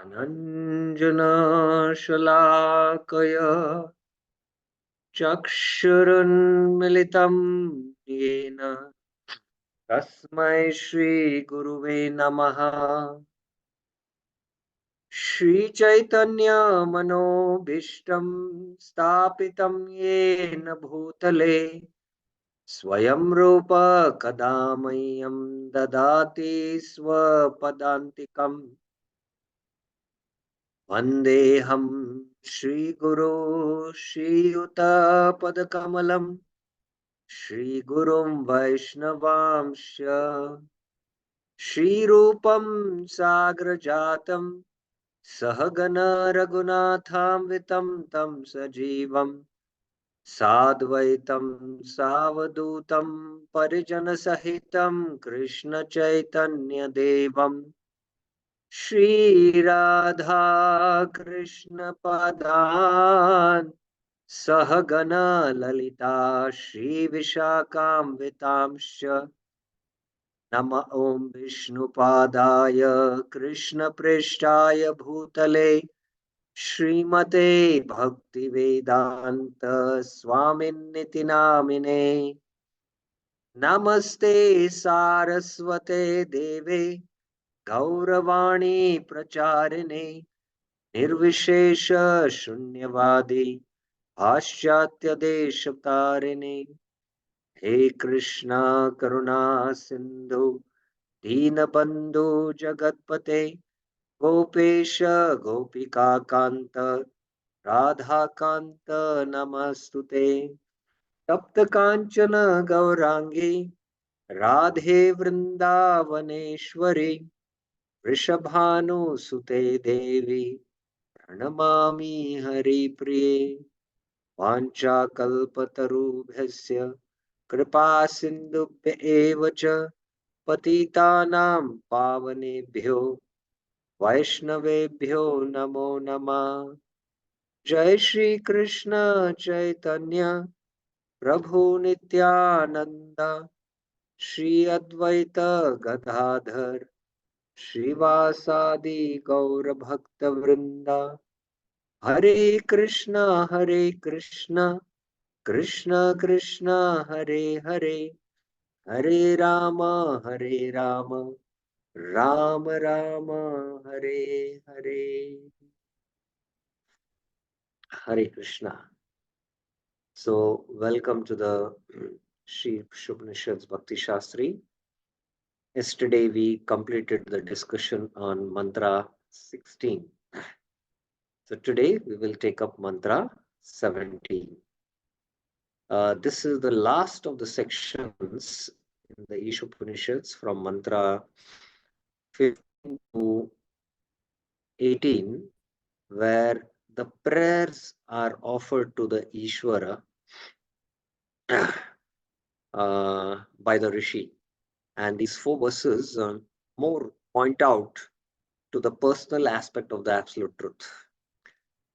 Ananjana चक्षुरुन्मिलितं येन तस्मै श्रीगुरुवे नमः। श्रीचैतन्यमनोभीष्टं स्थापितं येन भूतले स्वयं रूप कदा मह्यं ददाति स्वपदान्तिकम्। वन्देऽहं श्रीगुरो श्रीयुतपदकमलम् श्रीगुरुं वैष्णवांश्च श्रीरूपं साग्रजातं सहगण रघुनाथान्वितं तं सजीवं साद्वैतं सावधूतं परिजनसहितं कृष्णचैतन्यदेवं श्रीराधा कृष्णपदान् सहगण ललिता श्रीविशाखान्वितांश्च नम ॐ विष्णुपादाय कृष्णप्रेष्ठाय भूतले श्रीमते भक्तिवेदान्त स्वामिन्निति नामिने। नमस्ते सारस्वते देवे गौरवाणी प्रचारिणे निर्विशेष शून्यवादी पाश्चात्य देशतारिणे। हे कृष्णा करुणा सिंधु दीनबंधु जगतपते गोपेश गोपिका कांत राधा कांत नमस्तुते। तप्त कांचन गौरांगी राधे वृंदावनेश्वरी वृषभानुसुते देवी प्रणमामि हरिप्रिये। वाञ्छाकल्पतरुभ्यस्य कृपा सिन्धुभ्य एव च पतितानां पावनेभ्यो वैष्णवेभ्यो नमो नमः। जय श्री कृष्ण चैतन्य प्रभु नित्यानंद श्री अद्वैत गदाधर श्रीवासादि गौर भक्त वृंदा। हरे Krishna Krishna Krishna Hare Hare Hare Ram Ram Ram Hare Hare. Hare Krishna. So welcome to the Sri Upanishads bhaktisashtri. Yesterday we completed the discussion on mantra 16. So today we will take up mantra 17. This is the last of the sections in the Isopanishads from mantra 15 to 18, where the prayers are offered to the Ishvara by the Rishi. And these 4 verses more point out to the personal aspect of the absolute truth.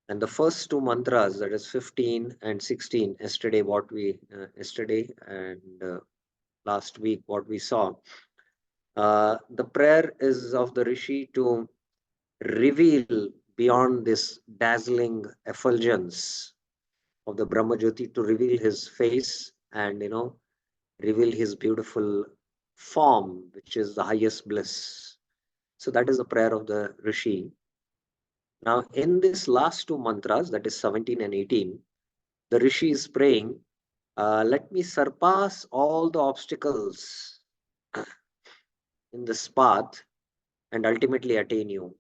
And the first 2 mantras, that is 15 and 16, yesterday and last week, what we saw, the prayer is of the Rishi to reveal beyond this dazzling effulgence of the Brahma Jyoti, to reveal his face and, reveal his beautiful form, which is the highest bliss. So that is the prayer of the Rishi. Now, in this last 2 mantras, that is 17 and 18, the Rishi is praying, let me surpass all the obstacles in this path and ultimately attain you.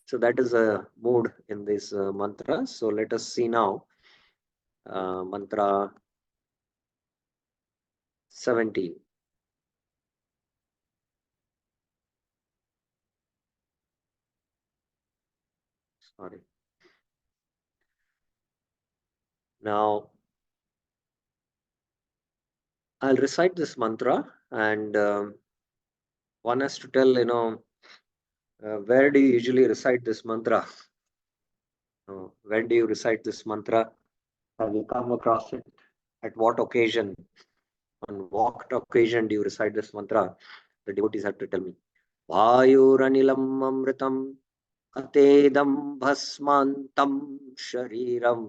So that is a mood in this mantra. So let us see now mantra 17. Sorry. Now, I'll recite this mantra, and one has to tell, where do you usually recite this mantra? When do you recite this mantra? Have you come across it? At what occasion? On what occasion do you recite this mantra? The devotees have to tell me. Vayuranilam amritam अतेदं भस्मान्तं शरीरम्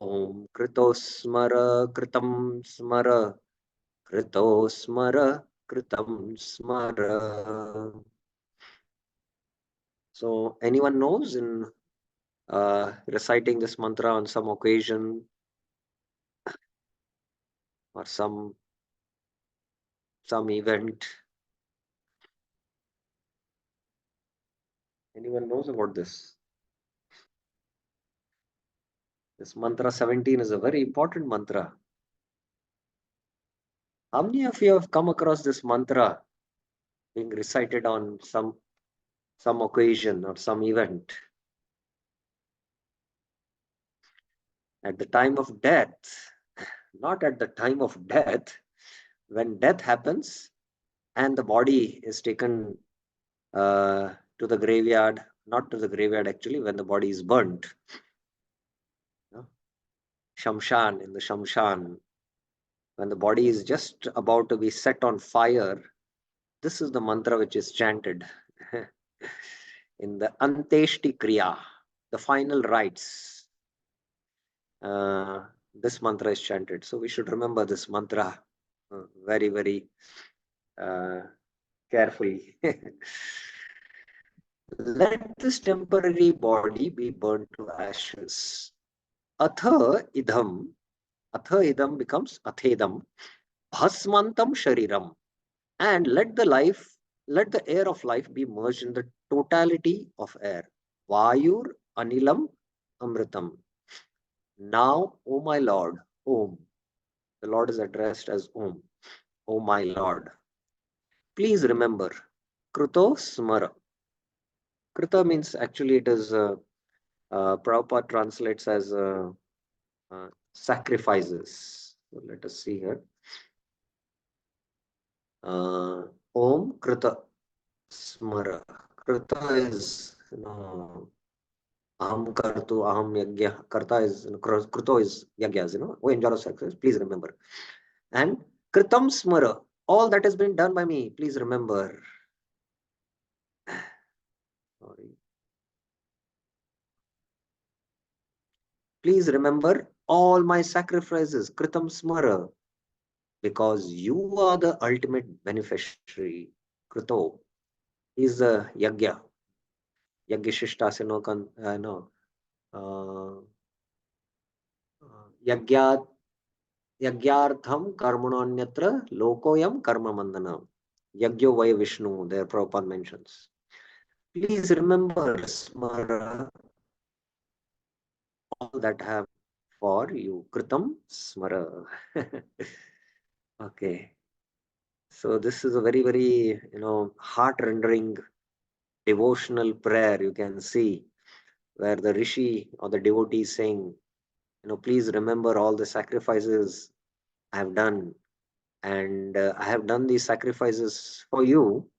ॐ कृतोस्मर कृतं स्मर कृतोस्मर कृतं स्मर. So anyone knows in reciting this mantra on some occasion or some event? Anyone knows about this? This mantra 17 is a very important mantra. How many of you have come across this mantra being recited on some occasion or some event? At the time of death, not at the time of death, when death happens and the body is taken to the graveyard, not to the graveyard actually, when the body is burnt. Shamshan, in the Shamshan, when the body is just about to be set on fire, this is the mantra which is chanted. In the Anteshti Kriya, the final rites, uh, this mantra is chanted. So we should remember this mantra very, very uh, carefully. Let this temporary body be burnt to ashes. Atha idham, atha idam becomes athedam, bhasmantam shariram. And let the air of life be merged in the totality of air. Vayur anilam amritam. Now, O my Lord, Om. The Lord is addressed as Om. O my Lord. Please remember, Kruto Smara. Krita means actually it is, Prabhupada translates as sacrifices. So let us see here. Om Krita Smara. Krita is, Aham Kartu, Aham Yagya. Karta is, Kruto is Yagyas, Oh, enjoy sacrifice. Please remember. And Kritam Smara. All that has been done by me, please remember. Sorry. Please remember all my sacrifices, Kritam Smara, because you are the ultimate beneficiary. Krito is the Yagya. Yagyashishtasano no. Uh, Yagya Yagyartham karmanonyatra lokoyam karma mandana. Yagyo vai Vishnu, there Prabhupada mentions. Please remember, Smara, all that I have for you. Kritam Smara. Okay. So this is a very, very, heart-rendering devotional prayer you can see where the Rishi or the devotee is saying, please remember all the sacrifices I have done. And I have done these sacrifices for you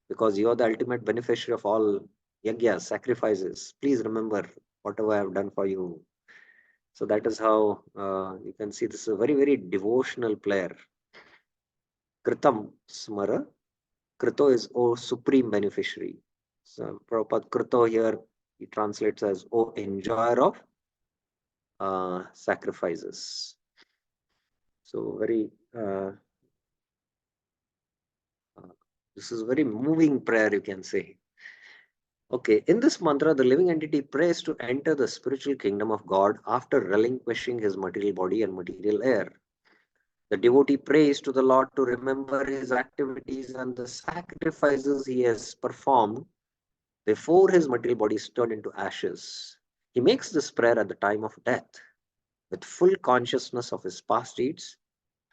because you are the ultimate beneficiary of all yagyas, sacrifices. Please remember whatever I have done for you. So that is how you can see this is a very, very devotional prayer. Kritam Smara. Krito is O supreme beneficiary. So Prabhupada Krito here, he translates as O enjoyer of sacrifices. So very, this is a very moving prayer, you can say. Okay, in this mantra, the living entity prays to enter the spiritual kingdom of God after relinquishing his material body and material air. The devotee prays to the Lord to remember his activities and the sacrifices he has performed before his material body is turned into ashes. He makes this prayer at the time of death with full consciousness of his past deeds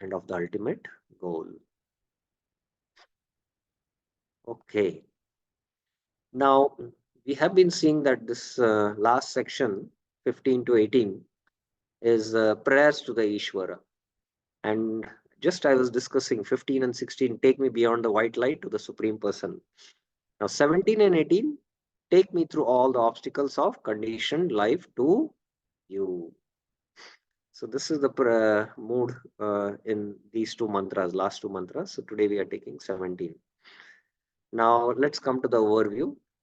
and of the ultimate goal. Okay. Now, we have been seeing that this last section, 15 to 18, is prayers to the Ishvara. And just I was discussing 15 and 16, take me beyond the white light to the Supreme Person. Now, 17 and 18, take me through all the obstacles of conditioned life to you. So this is the mood in these two mantras, last two mantras. So today we are taking 17. Now let's come to the overview.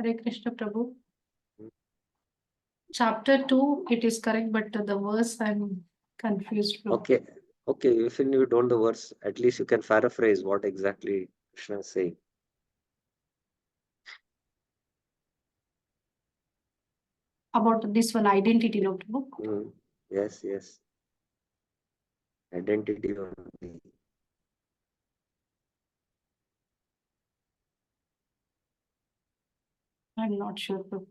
Hare Krishna Prabhu. Hmm. Chapter 2, it is correct, but the verse I'm confused. Prabhu. Okay, okay. If you don't the verse, at least you can paraphrase what exactly Krishna is saying. About this one, identity, no, Prabhu. Hmm. Yes, yes. Identity only. I'm not sure, Prabhu.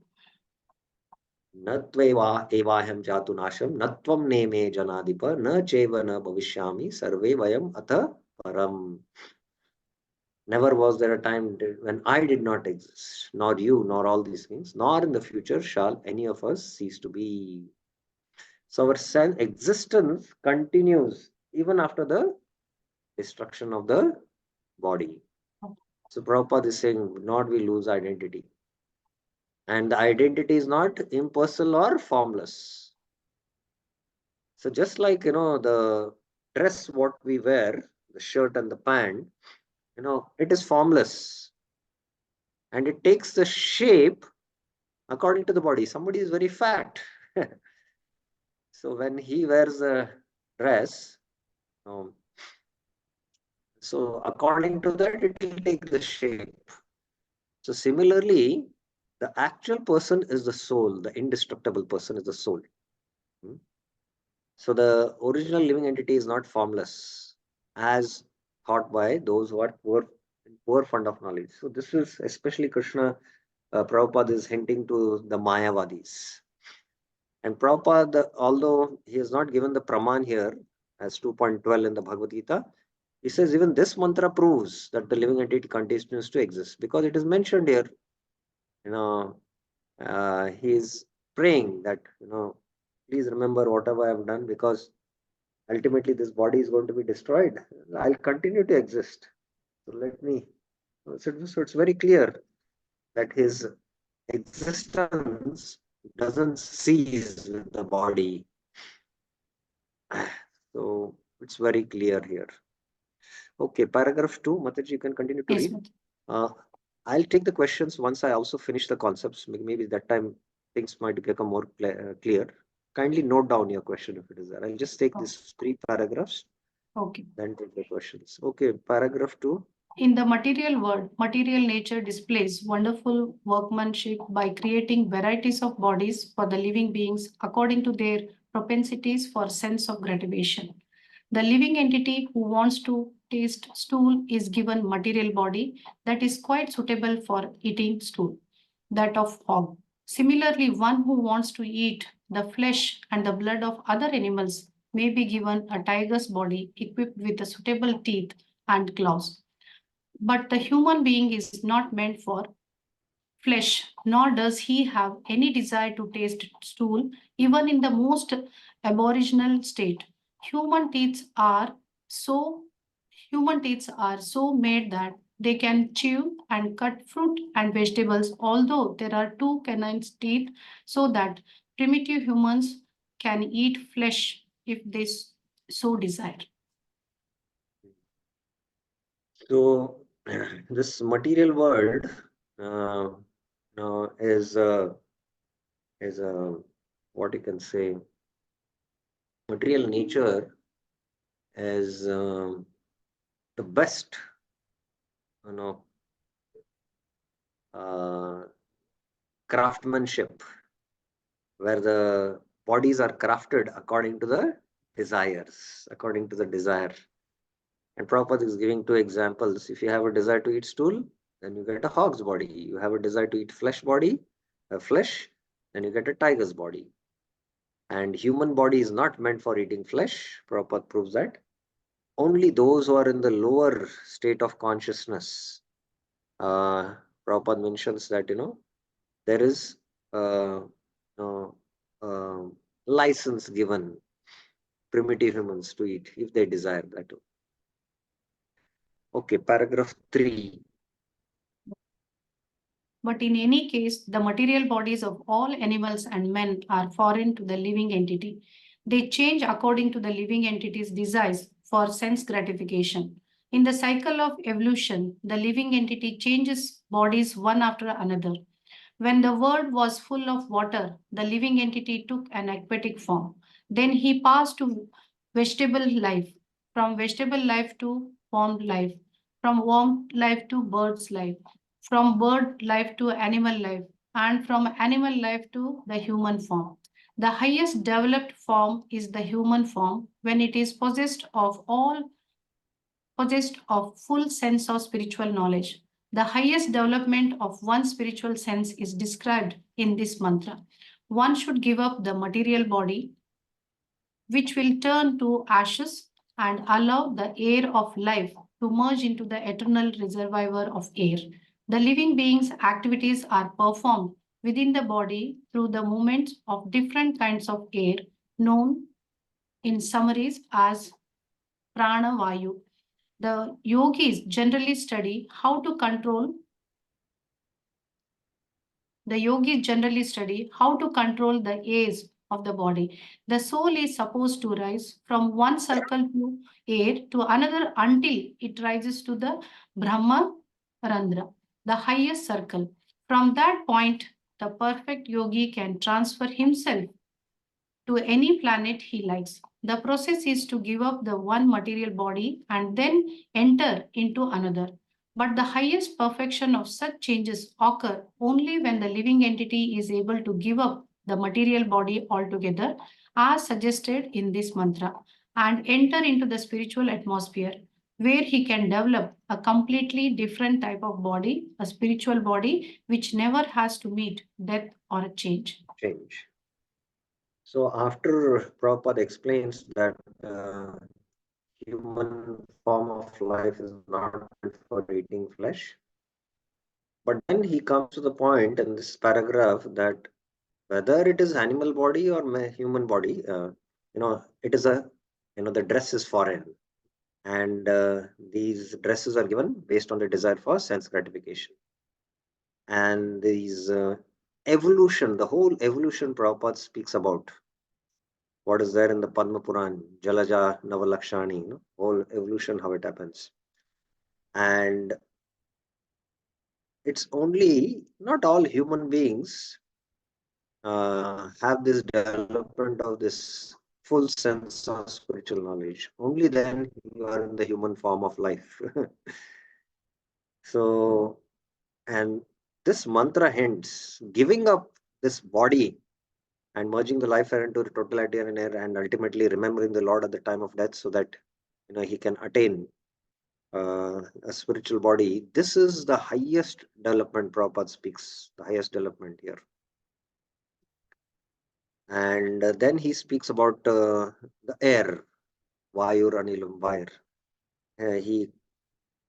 न त्वैवा एवाहं जातु नाशम न त्वं नेमे जनाधिप न चैव न भविष्यामि सर्वे वयम अथ परम. Never was there a time when I did not exist, nor you, nor all these things, nor in the future shall any of us cease to be. So our existence continues even after the destruction of the body. So Prabhupada is saying, not we lose identity. And the identity is not impersonal or formless. So just like, the dress what we wear, the shirt and the pant, it is formless. And it takes the shape according to the body. Somebody is very fat. So when he wears a dress, um, so according to that, it will take the shape. So similarly, the actual person is the soul. The indestructible person is the soul. Hmm. So the original living entity is not formless, as thought by those who are poor fund of knowledge. So this is especially Krishna, Prabhupada is hinting to the Mayavadis. And Prabhupada, although he has not given the Praman here as 2.12 in the Bhagavad Gita, he says even this mantra proves that the living entity continues to exist because it is mentioned here. You know, he is praying that, please remember whatever I have done because ultimately this body is going to be destroyed. I'll continue to exist. So let me. So it's very clear that his existence doesn't cease with the body. So it's very clear here. Okay, paragraph 2, Mataji, you can continue to Yes, read. I'll take the questions once I also finish the concepts. Maybe that time things might become more clear. Kindly note down your question if it is there. I'll just take these 3 paragraphs, okay. then take the questions. Okay, paragraph 2. In the material world, material nature displays wonderful workmanship by creating varieties of bodies for the living beings according to their propensities for sense of gratification. The living entity who wants to taste stool is given material body that is quite suitable for eating stool, that of hog. Similarly, one who wants to eat the flesh and the blood of other animals may be given a tiger's body equipped with a suitable teeth and claws. But the human being is not meant for flesh, nor does he have any desire to taste stool, even in the most aboriginal state. Human teeth are so human teeth are so made that they can chew and cut fruit and vegetables, although there are two canine teeth, so that primitive humans can eat flesh if they so desire. So this material world uh, is a what you can say material nature is the best you know uh, craftsmanship where the bodies are crafted according to the desires, according to the desire. And Prabhupada is giving 2 examples. If you have a desire to eat stool, then you get a hog's body. You have a desire to eat flesh, then you get a tiger's body. And human body is not meant for eating flesh. Prabhupada proves that. Only those who are in the lower state of consciousness, uh, Prabhupada mentions that, there is uh, uh, uh, license given primitive humans to eat if they desire that. Okay, paragraph 3. But in any case, the material bodies of all animals and men are foreign to the living entity. They change according to the living entity's desires for sense gratification. In the cycle of evolution, the living entity changes bodies one after another. When the word was full of water, the living entity took an aquatic form. Then he passed to vegetable life, from vegetable life to worm life, from worm life to bird's life, from bird life to animal life, and from animal life to the human form. The highest developed form is the human form when it is possessed of full sense of spiritual knowledge. The highest development of one's spiritual sense is described in this mantra. One should give up the material body, which will turn to ashes, and allow the air of life to merge into the eternal reservoir of air. The living being's activities are performed within the body through the movements of different kinds of air, known in summaries as prana vayu. The yogis generally study how to control the airs of the body. The soul is supposed to rise from one circle to air to another until it rises to the Brahma Randra, the highest circle. From that point, the perfect yogi can transfer himself to any planet he likes. The process is to give up the one material body and then enter into another. But the highest perfection of such changes occur only when the living entity is able to give up the material body altogether, as suggested in this mantra, and enter into the spiritual atmosphere where he can develop a completely different type of body, a spiritual body which never has to meet death or a change. Change. So after Prabhupada explains that human form of life is not meant for eating flesh, but then he comes to the point in this paragraph that whether it is animal body or human body, it is the dress is foreign, and these dresses are given based on the desire for sense gratification, and these evolution, the whole evolution Prabhupada speaks about what is there in the Padma Puran, Jalaja Navalakshani, whole evolution, how it happens. And it's only not all human beings have this development of this full sense of spiritual knowledge. Only then you are in the human form of life. So, and this mantra hints giving up this body and merging the life air into the totalitarian air, and ultimately remembering the Lord at the time of death, so that he can attain a spiritual body. This is the highest development. Prabhupada speaks the highest development here. And then he speaks about the air, Vayur Anilam Vair. He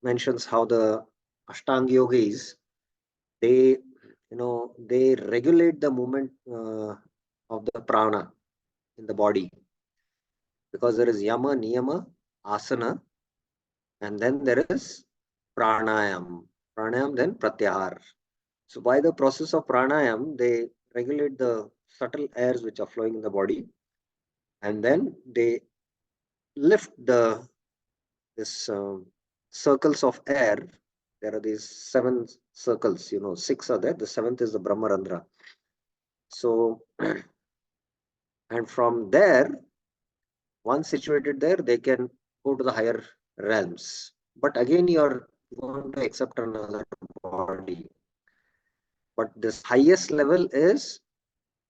mentions how the Ashtanga yogis, they they regulate the movement of the prana in the body, because there is yama, niyama, asana, and then there is pranayam, then pratyahar. So by the process of pranayam, they regulate the subtle airs which are flowing in the body, and then they lift this circles of air. There are these 7 circles, 6 are there. The 7th is the Brahmarandra. So, and from there, once situated there, they can go to the higher realms. But again, you're going to accept another body. But this highest level is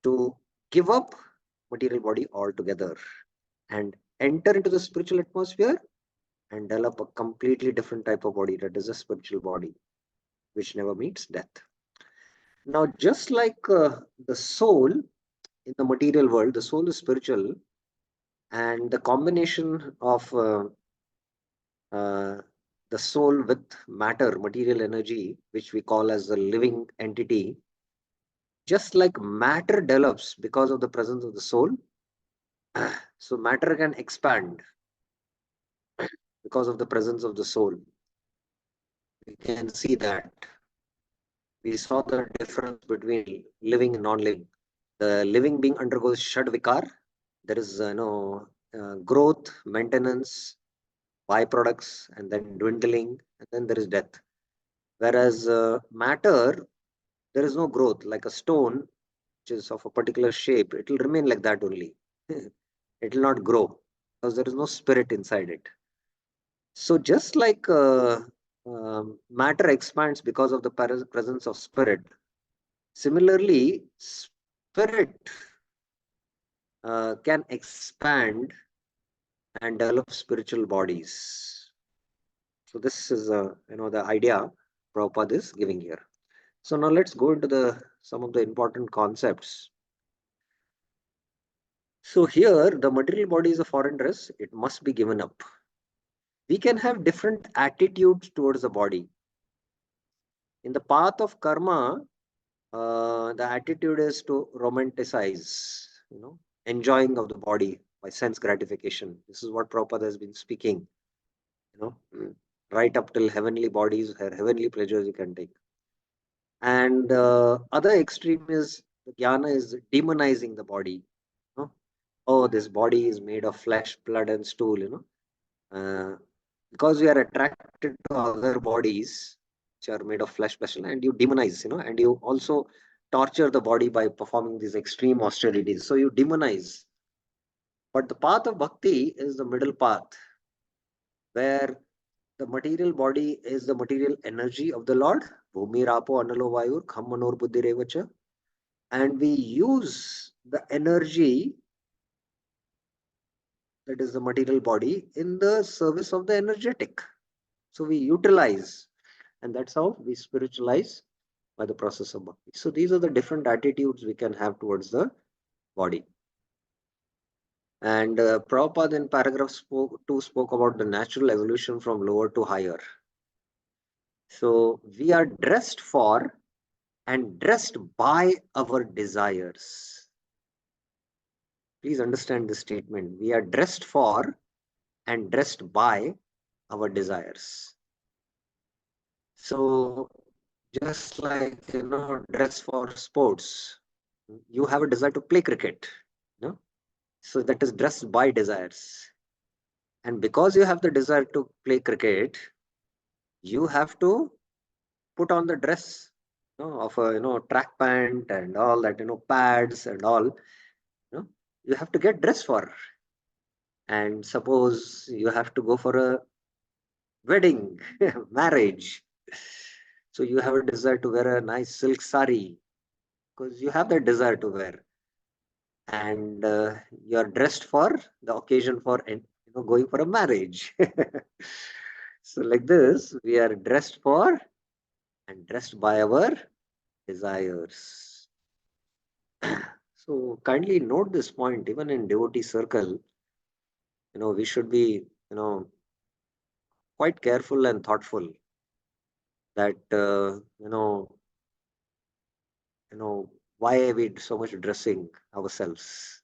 to give up material body altogether and enter into the spiritual atmosphere and develop a completely different type of body, that is a spiritual body which never meets death. Now, just like the soul in the material world, the soul is spiritual, and the combination of uh, the soul with matter, material energy, which we call as the living entity, just like matter develops because of the presence of the soul, so matter can expand because of the presence of the soul. We can see that. We saw the difference between living and non-living. The living being undergoes shad There is growth, maintenance, byproducts, and then dwindling, and then there is death. Whereas matter there is no growth. Like a stone, which is of a particular shape, it will remain like that only. It will not grow because there is no spirit inside it. So just like matter expands because of the presence of spirit, similarly, spirit can expand and develop spiritual bodies. So this is the idea Prabhupada is giving here. So now let's go into the some of the important concepts. So here, the material body is a foreign dress. It must be given up. We can have different attitudes towards the body. In the path of karma, the attitude is to romanticize, enjoying of the body by sense gratification. This is what Prabhupada has been speaking, right up till heavenly bodies, heavenly pleasures you can take. And other extreme is the jnana is demonizing the body. Oh, this body is made of flesh, blood, and stool. Because we are attracted to other bodies which are made of flesh vessel, and you demonize, and you also torture the body by performing these extreme austerities. So you demonize. But the path of bhakti is the middle path, where the material body is the material energy of the Lord. Bhumi rapo analo vayur kham manor buddhi revacha. And we use the energy, that is the material body, in the service of the energetic. So we utilize, and that's how we spiritualize by the process of bhakti. So these are the different attitudes we can have towards the body. And Prabhupada in paragraph 2 spoke about the natural evolution from lower to higher. So we are dressed for and dressed by our desires. Please understand this statement. We are dressed for and dressed by our desires. So just like, dress for sports, you have a desire to play cricket, so that is dressed by desires. And because you have the desire to play cricket, you have to put on the dress, of a, track pant and all that, pads and all, you have to get dressed for. And suppose you have to go for a wedding, marriage. So you have a desire to wear a nice silk sari because you have that desire to wear. And you are dressed for the occasion for going for a marriage. So like this, we are dressed for and dressed by our desires. So kindly note this point. Even in devotee circle, we should be quite careful and thoughtful that why are we so much dressing ourselves.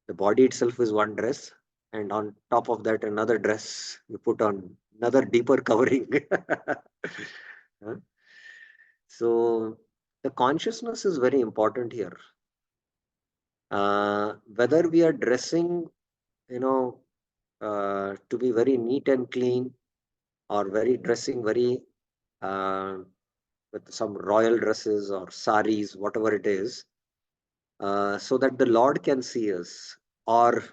The body itself is one dress, and on top of that another dress you put on, another deeper covering. Huh? So the consciousness is very important here. Whether we are dressing, to be very neat and clean, or very dressing very with some royal dresses or saris, whatever it is, so that the Lord can see us, or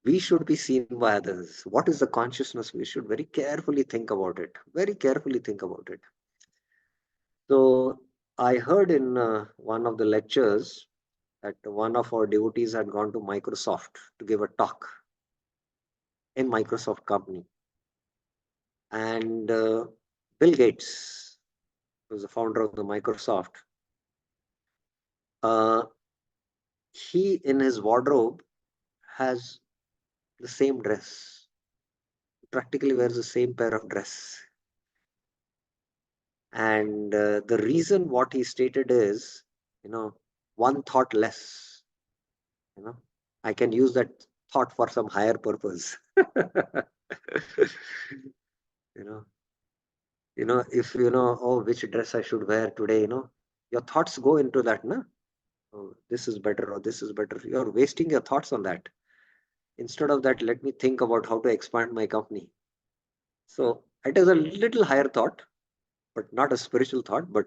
we should be seen by others. What is the consciousness? We should very carefully think about it. Very carefully think about it. So I heard in one of the lectures that one of our devotees had gone to Microsoft to give a talk in Microsoft company. And Bill Gates, who was the founder of the Microsoft, he in his wardrobe has the same dress, practically wears the same pair of dress. And the reason what he stated is, one thought less, I can use that thought for some higher purpose. you know, if oh, which dress I should wear today, your thoughts go into that, no? Oh, this is better, or this is better. You're wasting your thoughts on that. Instead of that, let me think about how to expand my company. So it is a little higher thought, but not a spiritual thought, but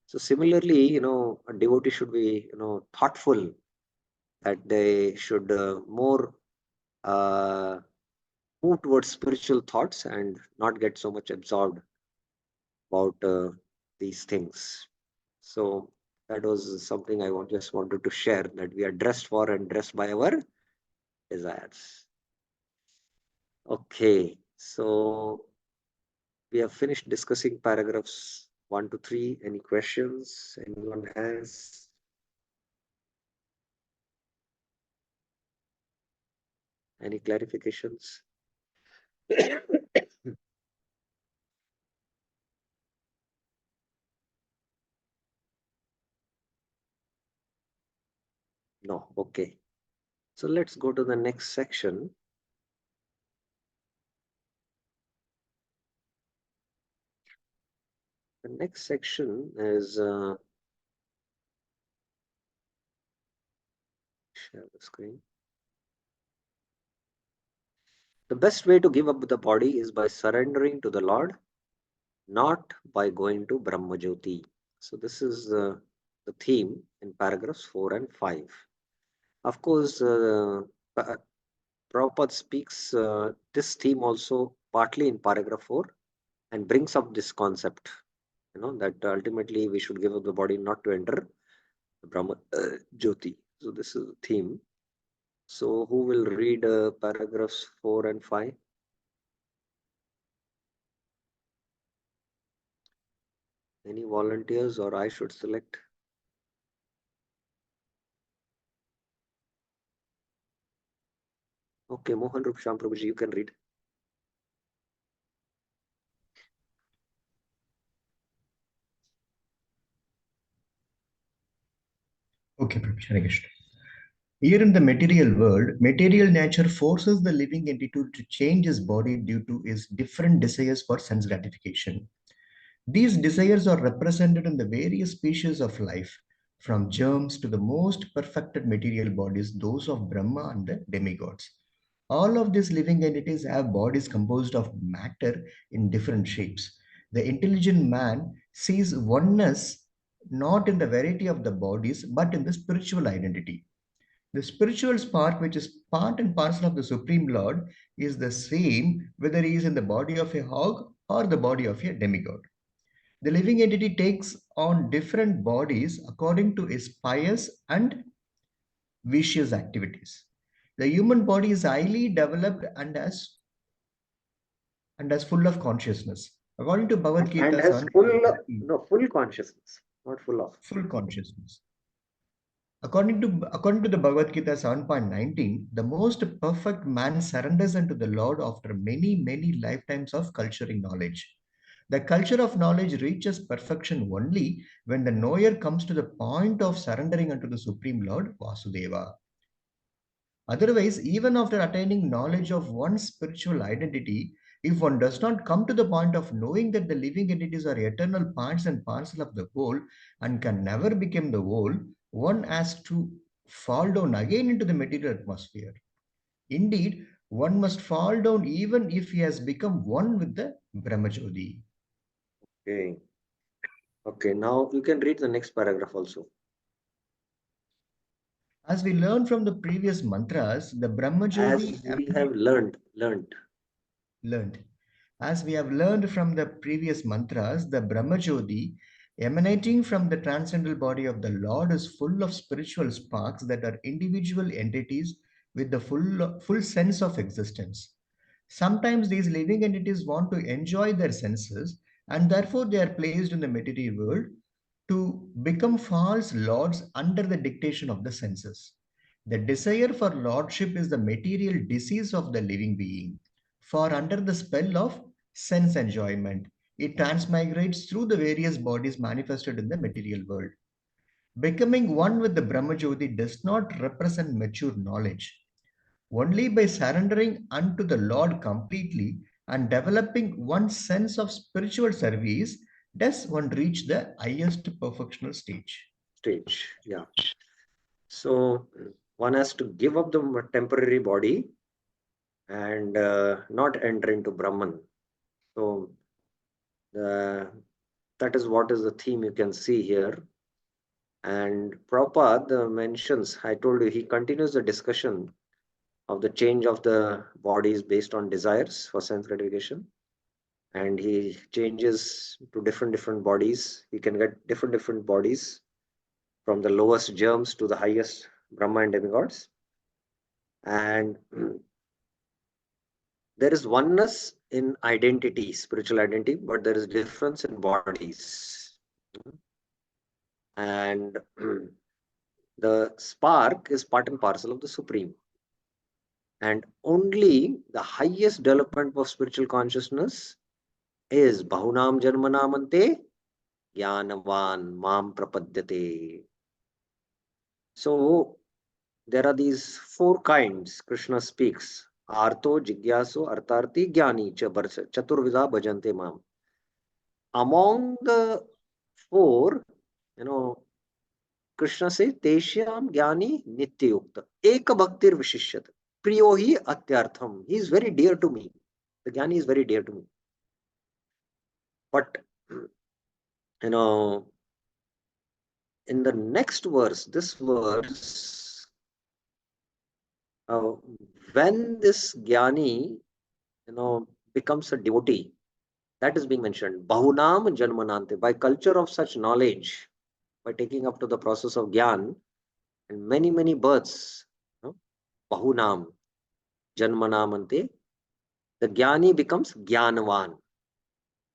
So similarly, a devotee should be, thoughtful, that they should more uh, move towards spiritual thoughts and not get so much absorbed about these things. So that was something just wanted to share, that we are dressed for and dressed by our desires. Okay, so we have finished discussing paragraphs 1 to 3. Any questions anyone has? Any clarifications? No, okay. So let's go to the next section. The next section is share the screen. The best way to give up the body is by surrendering to the Lord, not by going to Brahmajyoti. So this is the theme in paragraphs 4 and 5. Of course, Prabhupada speaks this theme also partly in paragraph 4 and brings up this concept, that ultimately we should give up the body not to enter the Brahma Jyoti. So this is the theme. So who will read paragraphs 4 and 5? Any volunteers, or I should select? Okay, Mohan Rup Sham Prabhuji, you can read. Okay, Prabhuji, Hare Krishna. Here in the material world, material nature forces the living entity to change his body due to his different desires for sense gratification. These desires are represented in the various species of life, from germs to the most perfected material bodies, those of Brahma and the demigods. All of these living entities have bodies composed of matter in different shapes. The intelligent man sees oneness not in the variety of the bodies, but in the spiritual identity. The spiritual spark, which is part and parcel of the Supreme Lord, is the same whether he is in the body of a hog or the body of a demigod. The living entity takes on different bodies according to its pious and vicious activities. The human body is highly developed and as full of consciousness. According to Bhagavad And Gita has full, 7.19, no, full consciousness, not full of. full consciousness. According to the Bhagavad Gita 7.19, the most perfect man surrenders unto the Lord after many, many lifetimes of culturing knowledge. The culture of knowledge reaches perfection only when the knower comes to the point of surrendering unto the Supreme Lord Vasudeva. Otherwise, even after attaining knowledge of one's spiritual identity, if one does not come to the point of knowing that the living entities are eternal parts and parcel of the whole and can never become the whole, one has to fall down again into the material atmosphere. Indeed, one must fall down even if he has become one with the Brahmajyoti. Okay. Okay, now you can read the next paragraph also. As we learned from the previous mantras, the Brahmajyoti As we have learned. learned. As we have learned from the previous mantras, the Brahmajyoti emanating from the transcendental body of the Lord is full of spiritual sparks that are individual entities with the full sense of existence. Sometimes these living entities want to enjoy their senses and therefore they are placed in the material world to become false lords under the dictation of the senses. The desire for lordship is the material disease of the living being. For under the spell of sense enjoyment, it transmigrates through the various bodies manifested in the material world. Becoming one with the Brahmajyoti does not represent mature knowledge. Only by surrendering unto the Lord completely and developing one's sense of spiritual service does one reach the highest perfectional stage. Stage, yeah. So one has to give up the temporary body and not enter into Brahman. So That is what is the theme you can see here. And Prabhupada mentions, I told you, he continues the discussion of the change of the bodies based on desires for sense gratification. And he changes to different bodies. He can get different bodies from the lowest germs to the highest Brahma and demigods. And there is oneness in identity, spiritual identity, but there is difference in bodies. And the spark is part and parcel of the Supreme. And only the highest development of spiritual consciousness is Bahunam Janmanamante Jnanavan Mam Prapadyate. So there are these four kinds Krishna speaks. Artho, Jigyasu, Artharthi, Jnani, Chaturvida Bhajante Mam. Among the four, you know, Krishna says, Teshyam Jnani Nityayukta. Eka Bhaktir Vishishyat. Priyo hi Atyartham. He is very dear to me. The Jnani is very dear to me. But, you know, in the next verse, this verse, when this Jnani, becomes a devotee, that is being mentioned. Bahunam Janmanante. By culture of such knowledge, by taking up to the process of Gyan, and many births, Bahunam Janmanamante, the Jnani becomes Jnanavan.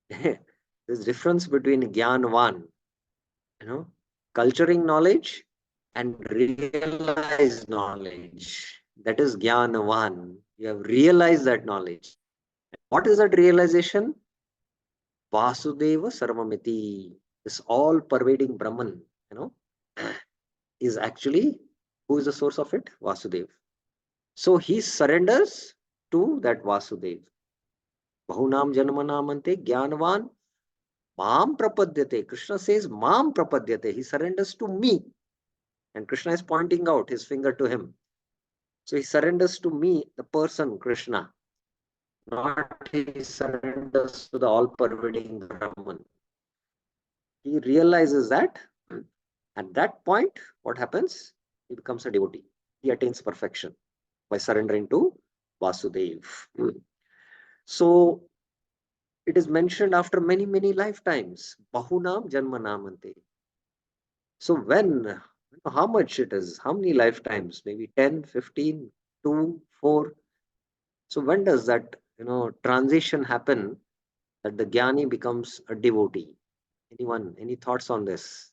There's difference between Jnanavan, culturing knowledge and realized knowledge. That is Jnanavan. You have realized that knowledge. What is that realization? Vasudeva Sarvamiti. This all pervading Brahman, is actually, who is the source of it? Vasudev. So he surrenders to that Vasudev. Bahunam Janmanamante Jnanavan Mam Prapadyate. Krishna says Mam Prapadyate. He surrenders to me. And Krishna is pointing out his finger to him. So he surrenders to me, the person Krishna. Not he surrenders to the all-pervading Brahman. He realizes that at that point, what happens? He becomes a devotee. He attains perfection by surrendering to Vasudev. So it is mentioned after many lifetimes. Bahunam Janmanamante. So when, how much it is, how many lifetimes, maybe 10, 15, 2, 4. So when does that, transition happen that the Jnani becomes a devotee? Anyone, any thoughts on this?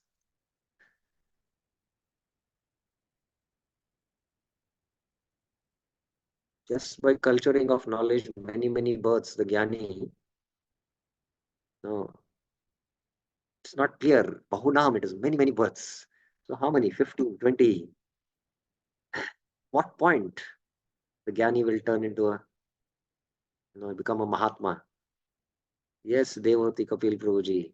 Just by culturing of knowledge, many births, the Jnani, no, it's not clear. Bahunam, it is many births. So how many? 15, 20? What point the Jnani will turn into a, become a Mahatma? Yes, Devati Kapil Prabhuji.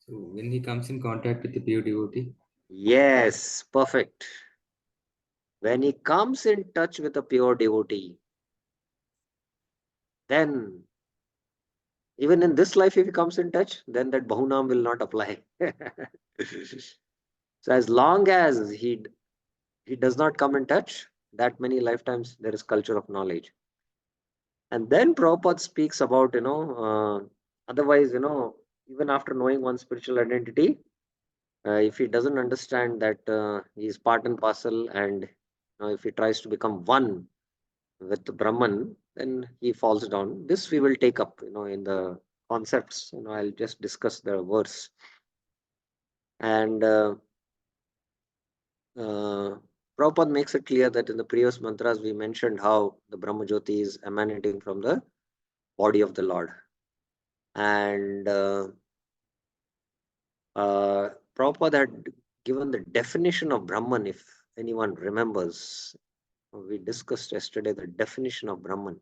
So when he comes in contact with the pure devotee? Yes, perfect. When he comes in touch with a pure devotee, then even in this life, if he comes in touch, then that Bahunam will not apply. So as long as he does not come in touch, that many lifetimes there is culture of knowledge. And then Prabhupada speaks about, otherwise, even after knowing one's spiritual identity, if he doesn't understand that he is part and parcel, and if he tries to become one with Brahman, then he falls down. This we will take up, in the concepts. I'll just discuss the verse. And Prabhupada makes it clear that in the previous mantras we mentioned how the Brahma Jyoti is emanating from the body of the Lord. And Prabhupada had given the definition of Brahman, if anyone remembers. We discussed yesterday the definition of Brahman.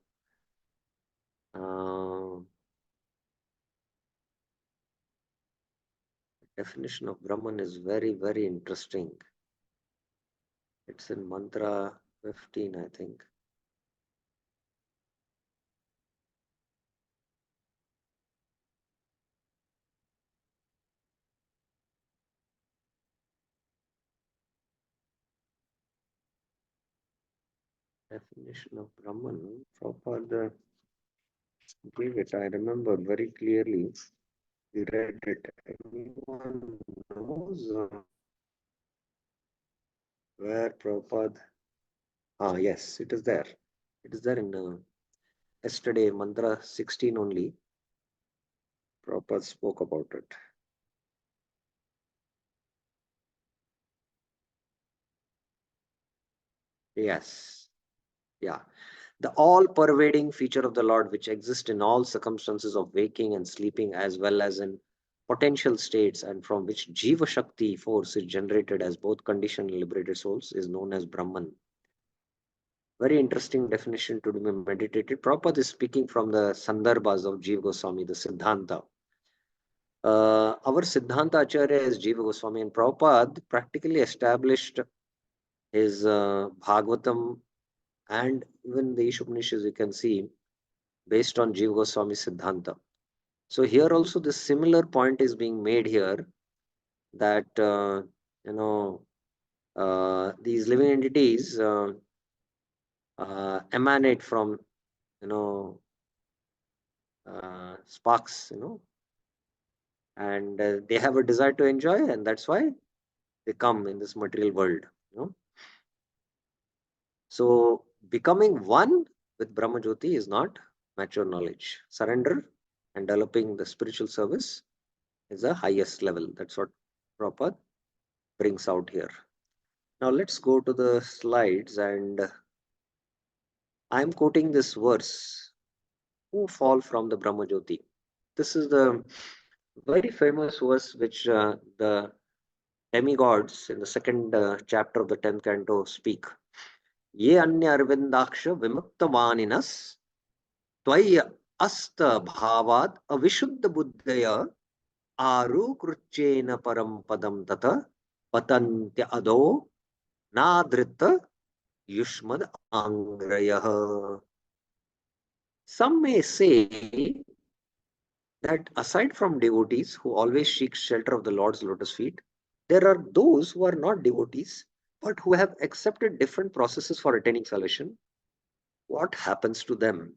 Definition of Brahman is very interesting. It's in mantra 15, I think. Definition of Brahman, Prabhupada gave it. I remember very clearly. We read it. Anyone knows where Prabhupada? Ah, yes, it is there. It is there in yesterday, Mantra 16 only. Prabhupada spoke about it. Yes. Yeah. The all-pervading feature of the Lord, which exists in all circumstances of waking and sleeping, as well as in potential states, and from which Jiva Shakti force is generated as both conditioned and liberated souls, is known as Brahman. Very interesting definition to be meditated. Prabhupada is speaking from the Sandarbhas of Jiva Goswami, the Siddhanta. Our Siddhanta Acharya is Jiva Goswami, and Prabhupada practically established his Bhagavatam and even the Isopanishads, you can see, based on Jiva Goswami Siddhanta. So here also the similar point is being made here that these living entities emanate from sparks, and they have a desire to enjoy, and that's why they come in this material world. So becoming one with Brahma Jyoti is not mature knowledge. Surrender and developing the spiritual service is the highest level. That's what Prabhupada brings out here. Now let's go to the slides, and I'm quoting this verse, who fall from the Brahma Jyoti. This is the very famous verse which the demigods in the second chapter of the 10th canto speak. Ye anya arvindaksha vimuktavaninas tvaya asta bhavad avishuddha buddhaya aru kruchena param padam tata patantya ado nadrita yushmad angrayah. Some may say that aside from devotees who always seek shelter of the Lord's lotus feet, there are those who are not devotees but who have accepted different processes for attaining salvation. What happens to them?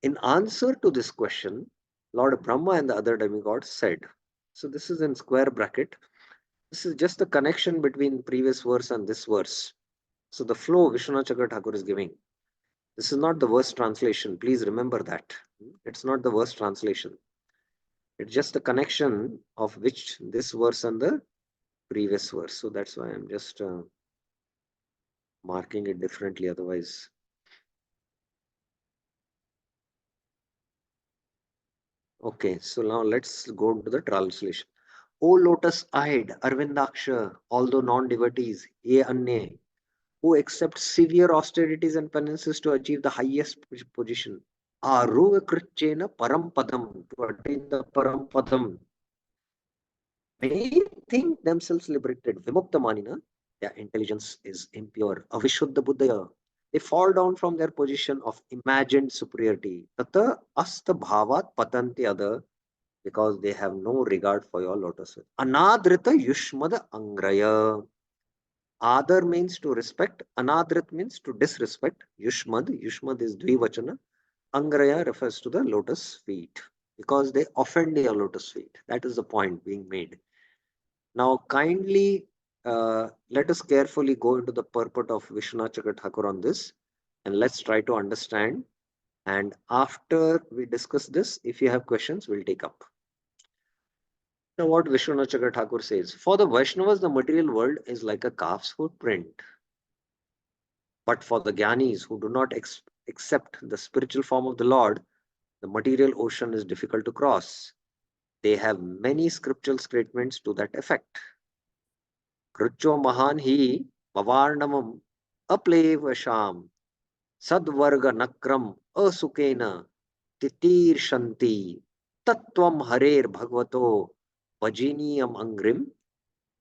In answer to this question, Lord Brahma and the other demigods said, so this is in square bracket. This is just the connection between previous verse and this verse. So the flow Vishwanath Chakravarti Thakur is giving. This is not the verse translation. Please remember that. It's not the verse translation. It's just the connection of which this verse and the previous verse. So that's why I'm just marking it differently. Otherwise, okay. So now let's go to the translation. O lotus-eyed Arvindaksha, although non-devotees, ye anye, who accept severe austerities and penances to achieve the highest position, aruva krichena parampadam, to attain the parampadam, may think themselves liberated. Vimukta manina, their intelligence is impure. Avishuddha buddhaya, they fall down from their position of imagined superiority. Tata asta bhavat patanti other, because they have no regard for your lotus feet. Anadrita yushmada angraya. Adar means to respect. Anadrit means to disrespect. Yushmad is dvivachana. Angraya refers to the lotus feet, because they offend your lotus feet. That is the point being made. Now, kindly let us carefully go into the purport of Vishwanath Chakravarti Thakur on this, and let's try to understand. And after we discuss this, if you have questions, we'll take up. Now, what Vishwanath Chakravarti Thakur says, for the Vaishnavas, the material world is like a calf's footprint. But for the Gyanis who do not accept the spiritual form of the Lord, the material ocean is difficult to cross. They have many scriptural statements to that effect. Krucho mahan hi pavarnamam aplevasham sadvarga nakram asukena titir shanti tattvam harer bhagavato vajiniyam angrim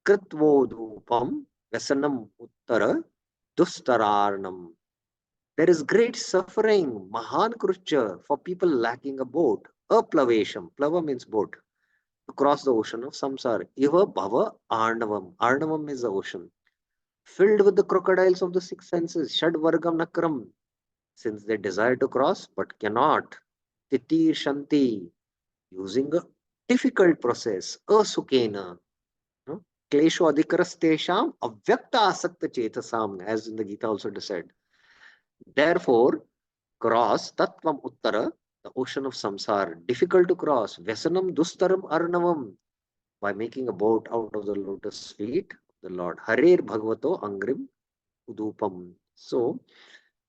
kritvodupam vasanam uttara dustararnam. There is great suffering, mahan krucha, for people lacking a boat. Aplavesham, plava means boat, to cross the ocean of samsara. Iva bhava arnavam. Arnavam is the ocean. filled with the crocodiles of the six senses, Shad Vargam Nakram, since they desire to cross but cannot. Titir Shanti, using a difficult process, asukena, no? Klesho Adhikarastesham, Avyakta Asakta Chetasam, as in the Gita also said. Therefore, cross Tattvam Uttara, the ocean of samsara, difficult to cross, Vesanam Dustaram Arnavam, by making a boat out of the lotus feet of the Lord. Harer Bhagavato Angrim Udupam. So,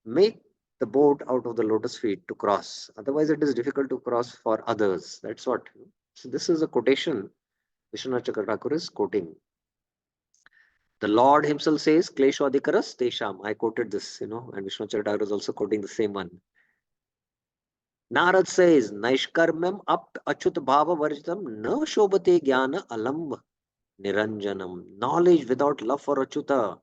make the boat out of the lotus feet to cross. Otherwise, it is difficult to cross for others. That's what. So, this is a quotation Vishwanath Chakravarti is quoting. The Lord himself says, Klesho Adhikaras Tesham. I quoted this, and Vishwanath Chakravarti is also quoting the same one. Narad says, Naishkarmyam apt achut bhava varjitam na shobhate jnana alamb niranjanam. Knowledge without love for Achyuta,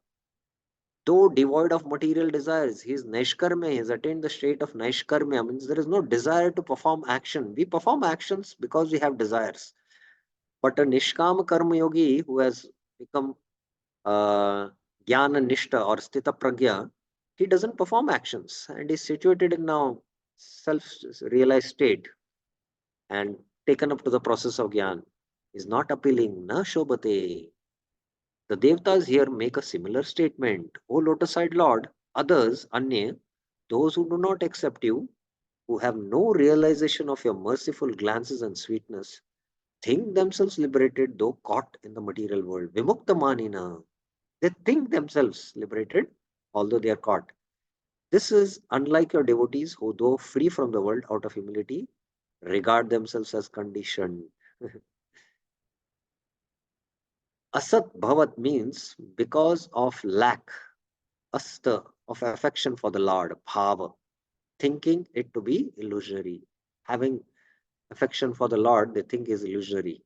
though devoid of material desires, he is Naishkarmya, he has attained the state of Naishkarmya, means there is no desire to perform action. We perform actions because we have desires. But a Nishkama Karma Yogi who has become Jnana Nishta or Sthita Pragya, he doesn't perform actions and is situated in now self-realized state and taken up to the process of Jnana. Is not appealing, na shobhate. The Devtas here make a similar statement. O lotus-eyed Lord, others, Anya, those who do not accept you, who have no realization of your merciful glances and sweetness, think themselves liberated though caught in the material world. Vimukta manina. They think themselves liberated, although they are caught. This is unlike your devotees who, though free from the world out of humility, regard themselves as conditioned. Asat bhavat means because of lack, asta, of affection for the Lord, bhava, thinking it to be illusory. Having affection for the Lord, they think is illusory.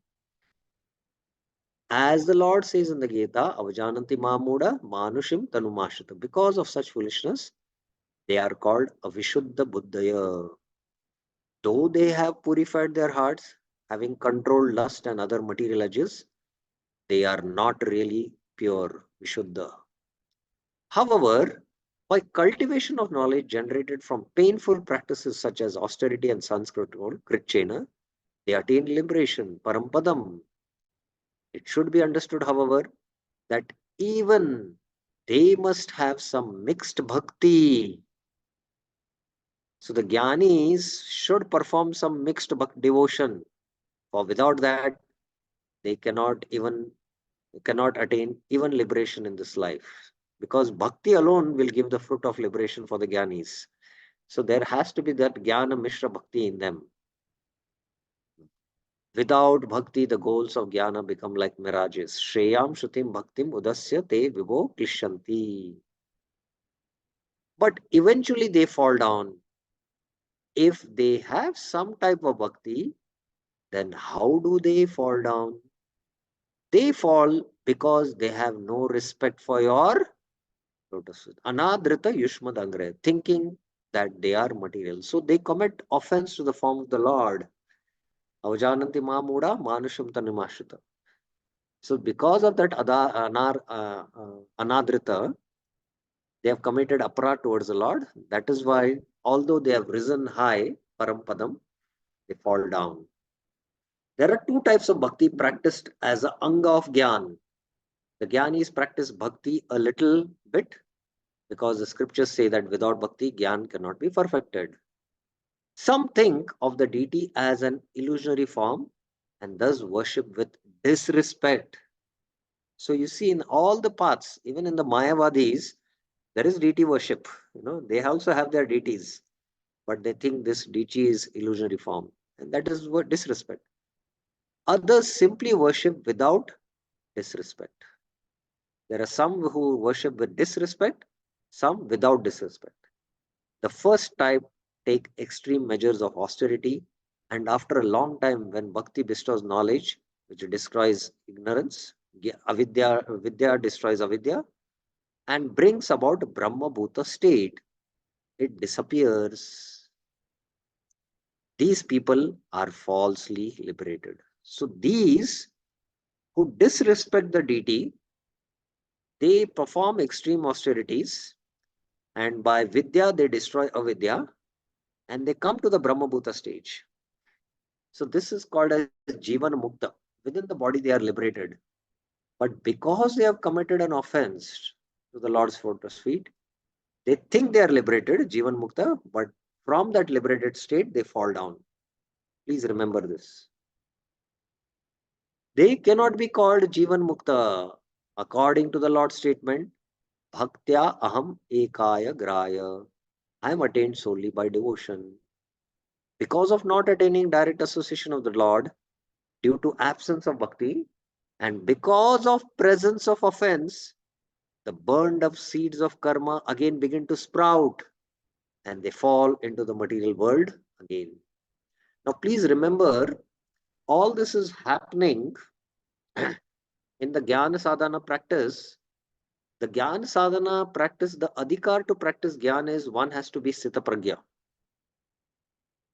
As the Lord says in the Gita, avajananti mamuda manushim tanumashita. Because of such foolishness, they are called avishuddha buddhaya. Though they have purified their hearts, having controlled lust and other material urges, they are not really pure, vishuddha. However, by cultivation of knowledge generated from painful practices such as austerity and Sanskrit Kritchena, they attain liberation, parampadam. It should be understood, however, that even they must have some mixed bhakti. So the jnanis should perform some mixed devotion, for without that they cannot attain even liberation in this life. Because bhakti alone will give the fruit of liberation for the jnanis. So there has to be that jnana mishra bhakti in them. Without bhakti, the goals of jnana become like mirages. Shreyam shrutim bhaktim udasya te vivo klishyanti. But eventually they fall down. If they have some type of bhakti, then how do they fall down? They fall because they have no respect for your lotus feet. Anadrita yushmad angre, thinking that they are material. So they commit offense to the form of the Lord. Avajananti mamuda manusham tanimashita. So because of that anadrita, they have committed apara towards the Lord. That is why, although they have risen high, parampadam, they fall down. There are two types of bhakti practiced as a anga of gyan. The jnanis practice bhakti a little bit because the scriptures say that without bhakti, gyan cannot be perfected. Some think of the deity as an illusionary form and thus worship with disrespect. So you see, in all the paths, even in the Mayavadis, there is deity worship. They also have their deities, but they think this deity is illusionary form, and that is what disrespect. Others simply worship without disrespect. There are some who worship with disrespect, some without disrespect. The first type take extreme measures of austerity, and after a long time, when bhakti bestows knowledge, which destroys ignorance, vidya destroys avidya, and brings about Brahma Bhuta state, it disappears. These people are falsely liberated. So these who disrespect the deity, They perform extreme austerities, and by Vidya, they destroy Avidya, and they come to the Brahmabhuta stage. So this is called as Jivan Mukta. Within the body, they are liberated. But because they have committed an offense to the Lord's lotus feet, they think they are liberated, Jivan Mukta, but from that liberated state, they fall down. Please remember this. They cannot be called Jivan Mukta. According to the Lord's statement, Bhaktya Aham Ekaya Graya. I am attained solely by devotion. Because of not attaining direct association of the Lord, due to absence of bhakti, and because of presence of offense, the burned up seeds of karma again begin to sprout and they fall into the material world again. Now, please remember, all this is happening in the Jnana Sadhana practice. The Jnana Sadhana practice, the adhikar to practice Jnana is one has to be Sthita Pragya.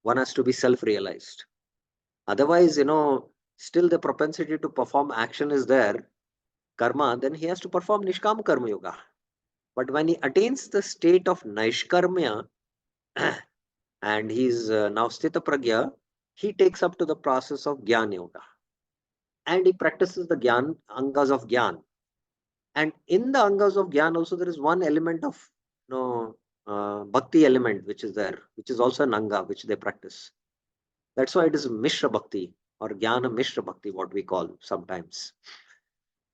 One has to be self-realized. Otherwise, still the propensity to perform action is there, karma, then he has to perform Nishkam Karma Yoga. But when he attains the state of Naishkarmya, and he's now Sthita Pragya, he takes up to the process of Jnana Yoga. And he practices the Jnana, Angas of Jnana. And in the Angas of Jnana also there is one element of Bhakti element which is there, which is also an Anga which they practice. That's why it is Mishra Bhakti or Jnana Mishra Bhakti, what we call sometimes.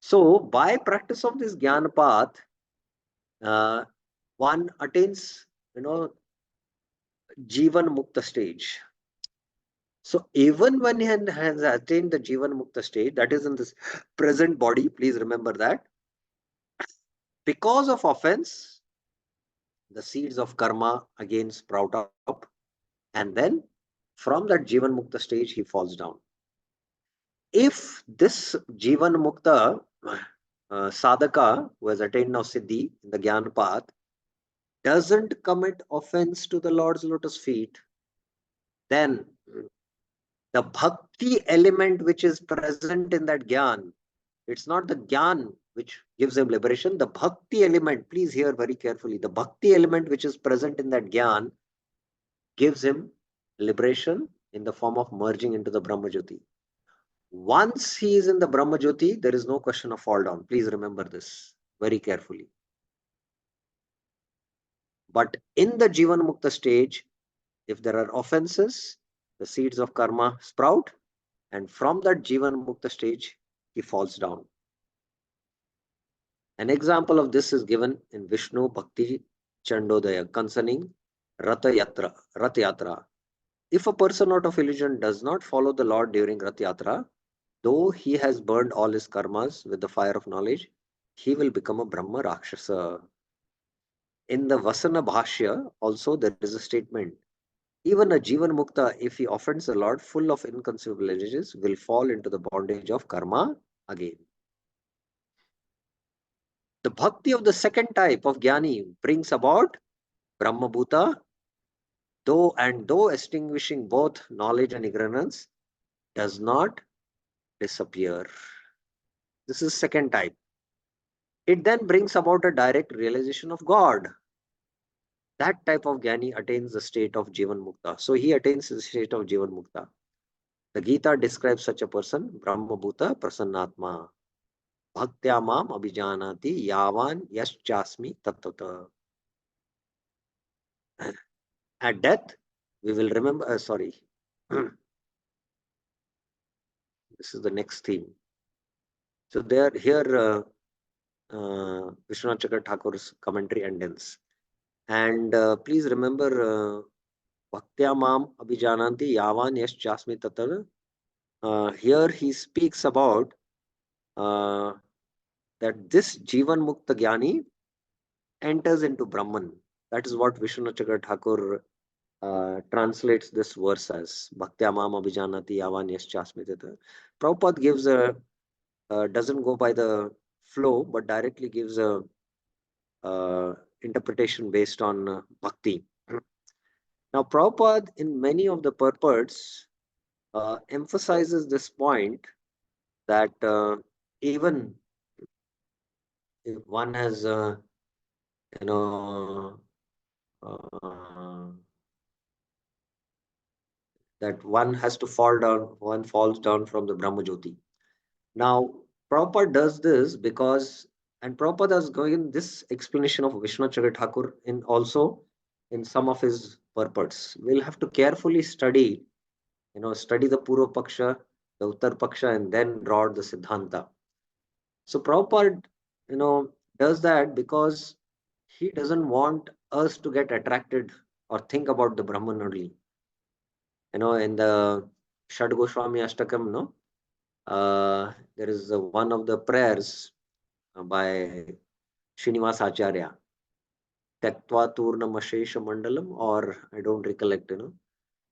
So by practice of this Jnana path, one attains, Jivan Mukta stage. So even when he has attained the Jivan Mukta stage, that is in this present body, please remember that, because of offense, the seeds of karma again sprout up, and then from that Jivan Mukta stage, he falls down. If this Jivan Mukta sadhaka who has attained now Siddhi in the Jnana path doesn't commit offense to the Lord's lotus feet, then the bhakti element which is present in that Jnana, it's not the Jnana which gives him liberation, the bhakti element, please hear very carefully, the bhakti element which is present in that Jnana gives him liberation in the form of merging into the Brahmajyoti. Once he is in the Brahmajyoti, there is no question of fall down. Please remember this very carefully. But in the Jivan Mukta stage, if there are offenses, the seeds of karma sprout, and from that Jivan Mukta stage, he falls down. An example of this is given in Vishnu Bhakti Chandodaya concerning Ratha Yatra. If a person out of illusion does not follow the Lord during Rath Yatra, though he has burned all his karmas with the fire of knowledge, he will become a Brahma Rakshasa. In the Vasana Bhashya, also there is a statement. Even a Jivan Mukta, if he offends the Lord full of inconceivable energies, will fall into the bondage of karma again. The bhakti of the second type of Jnani brings about Brahma Bhuta, though extinguishing both knowledge and ignorance, does not disappear. This is second type. It then brings about a direct realization of God. That type of Jnani attains the state of Jivan Mukta. So he attains the state of Jivan Mukta. The Gita describes such a person, Brahma Bhuta Prasannatma. Bhaktya mam abhijanati yavan yaschasmi tattata. At death, we will remember, this is the next theme. So here Vishwanath Chakra Thakur's commentary ends. And please remember, Bhaktya mam abhijananti yavan yaschasmi tattata. Here he speaks about that this Jivan Mukta Jnani enters into Brahman. That is what Vishwanath Chakra Thakur translates this verse as Bhaktya mam abhijanati yavan yaschasmi tattata. Prabhupada gives doesn't go by the flow, but directly gives a interpretation based on bhakti. Now, Prabhupada, in many of the purports, emphasizes this point that even if one has, you know, uh, that one has to fall down, one falls down from the Brahmajyoti. Now, Prabhupada does this because, and Prabhupada is going this explanation of Vishnu Chandra Thakur in also in some of his purports. We'll have to carefully study, study the Purva Paksha, the Uttar Paksha, and then draw the Siddhanta. So Prabhupada, does that because he doesn't want us to get attracted or think about the Brahman only. In the Shad Goswami Ashtakam, there is one of the prayers by Srinivas Acharya, Taktva Turnamashesha Mandalam, or I don't recollect,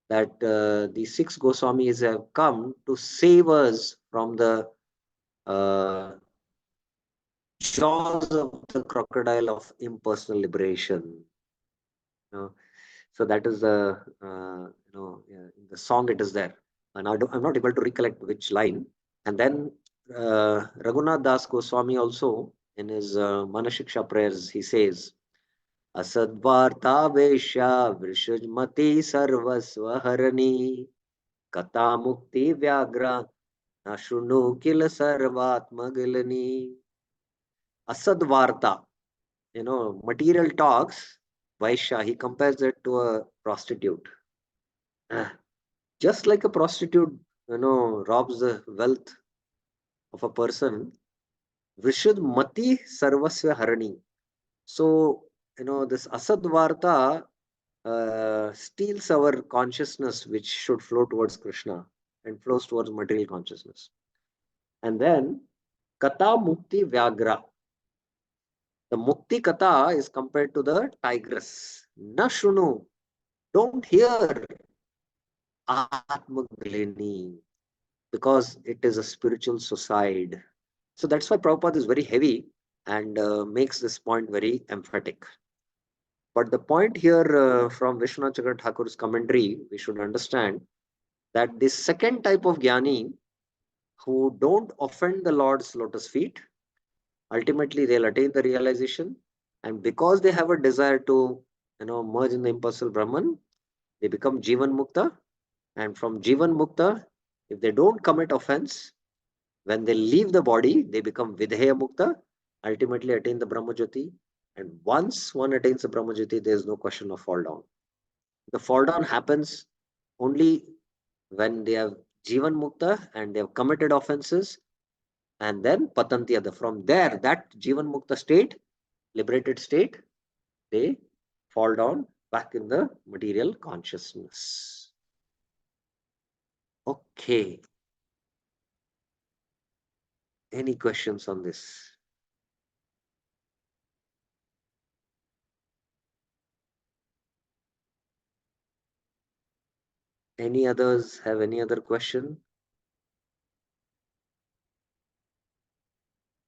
that the six Goswamis have come to save us from the uh, jaws of the crocodile of impersonal liberation. So that is the, in the song it is there. And I'm not able to recollect which line. And then Raghunath Das Goswami also, in his Manashiksha prayers, he says, Asadvarta Vesha Vrishajmati Sarvasvaharani Kata Mukti Vyagra Nashunu Kila Sarvatmagilani. Asadvarta, material talks, Vaishya, he compares it to a prostitute. Just like a prostitute, robs the wealth of a person, Vishud Mati Sarvasya Harani. So, this Asadvarta steals our consciousness, which should flow towards Krishna and flows towards material consciousness. And then, Kata Mukti Vyagra. The Mukti Kata is compared to the tigress. Na shunu. Don't hear Atmaglini, because it is a spiritual suicide. So that's why Prabhupada is very heavy and makes this point very emphatic. But the point here from Vishwanath Chakra Thakur's commentary, we should understand that this second type of Jnani who don't offend the Lord's lotus feet, ultimately they'll attain the realization. And because they have a desire to, merge in the impersonal Brahman, they become Jivan Mukta. And from Jivan Mukta, if they don't commit offense, when they leave the body, they become Vidheya Mukta, ultimately attain the Brahmajyoti. And once one attains the Brahmajyoti, there is no question of fall down. The fall down happens only when they have Jivan Mukta and they have committed offenses, and then Patantiyada. From there, that Jivan Mukta state, liberated state, they fall down back in the material consciousness. Okay. Any questions on this? Any others have any other question?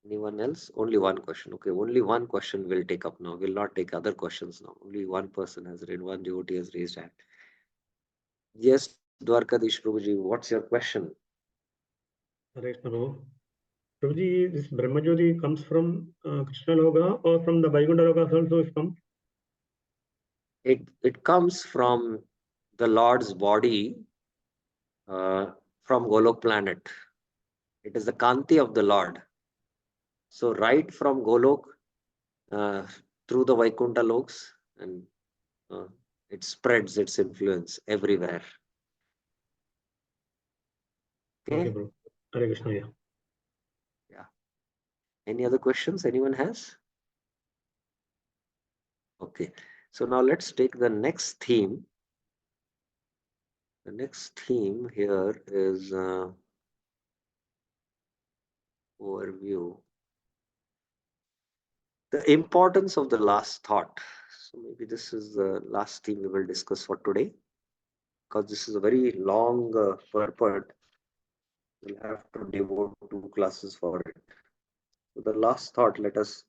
Anyone else? Only one question. Okay, only one question we'll take up now. We'll not take other questions now. Only one person has raised, one devotee has raised hand. Yes, Dwarkadish Prabhuji, what's your question? Hare Krishna Prabhu. Prabhuji, this Brahmajyoti comes from Krishna Loka or from the Vaikuntha Loka also is come? It comes from the Lord's body from Golok planet. It is the Kanti of the Lord. So right from Golok through the Vaikuntha Loks, and it spreads its influence everywhere. Okay, bro. Hare Krishna, yeah. Yeah. Any other questions anyone has? Okay. So now let's take the next theme. The next theme here is overview. The importance of the last thought. So maybe this is the last theme we will discuss for today, because this is a very long purport. We'll have to devote 2 classes for it. So the last thought, let us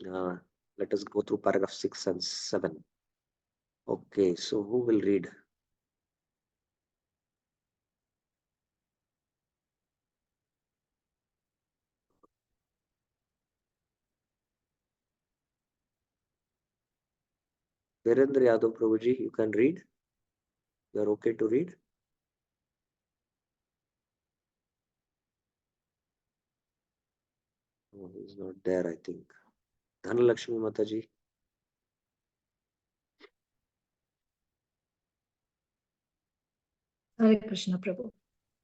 go through paragraph 6 and 7. Okay, so who will read? Virendra Yadav Prabhuji, you can read. You are okay to read? Oh, he's not there, I think. Dhanalakshmi Mataji. Hare Krishna Prabhu.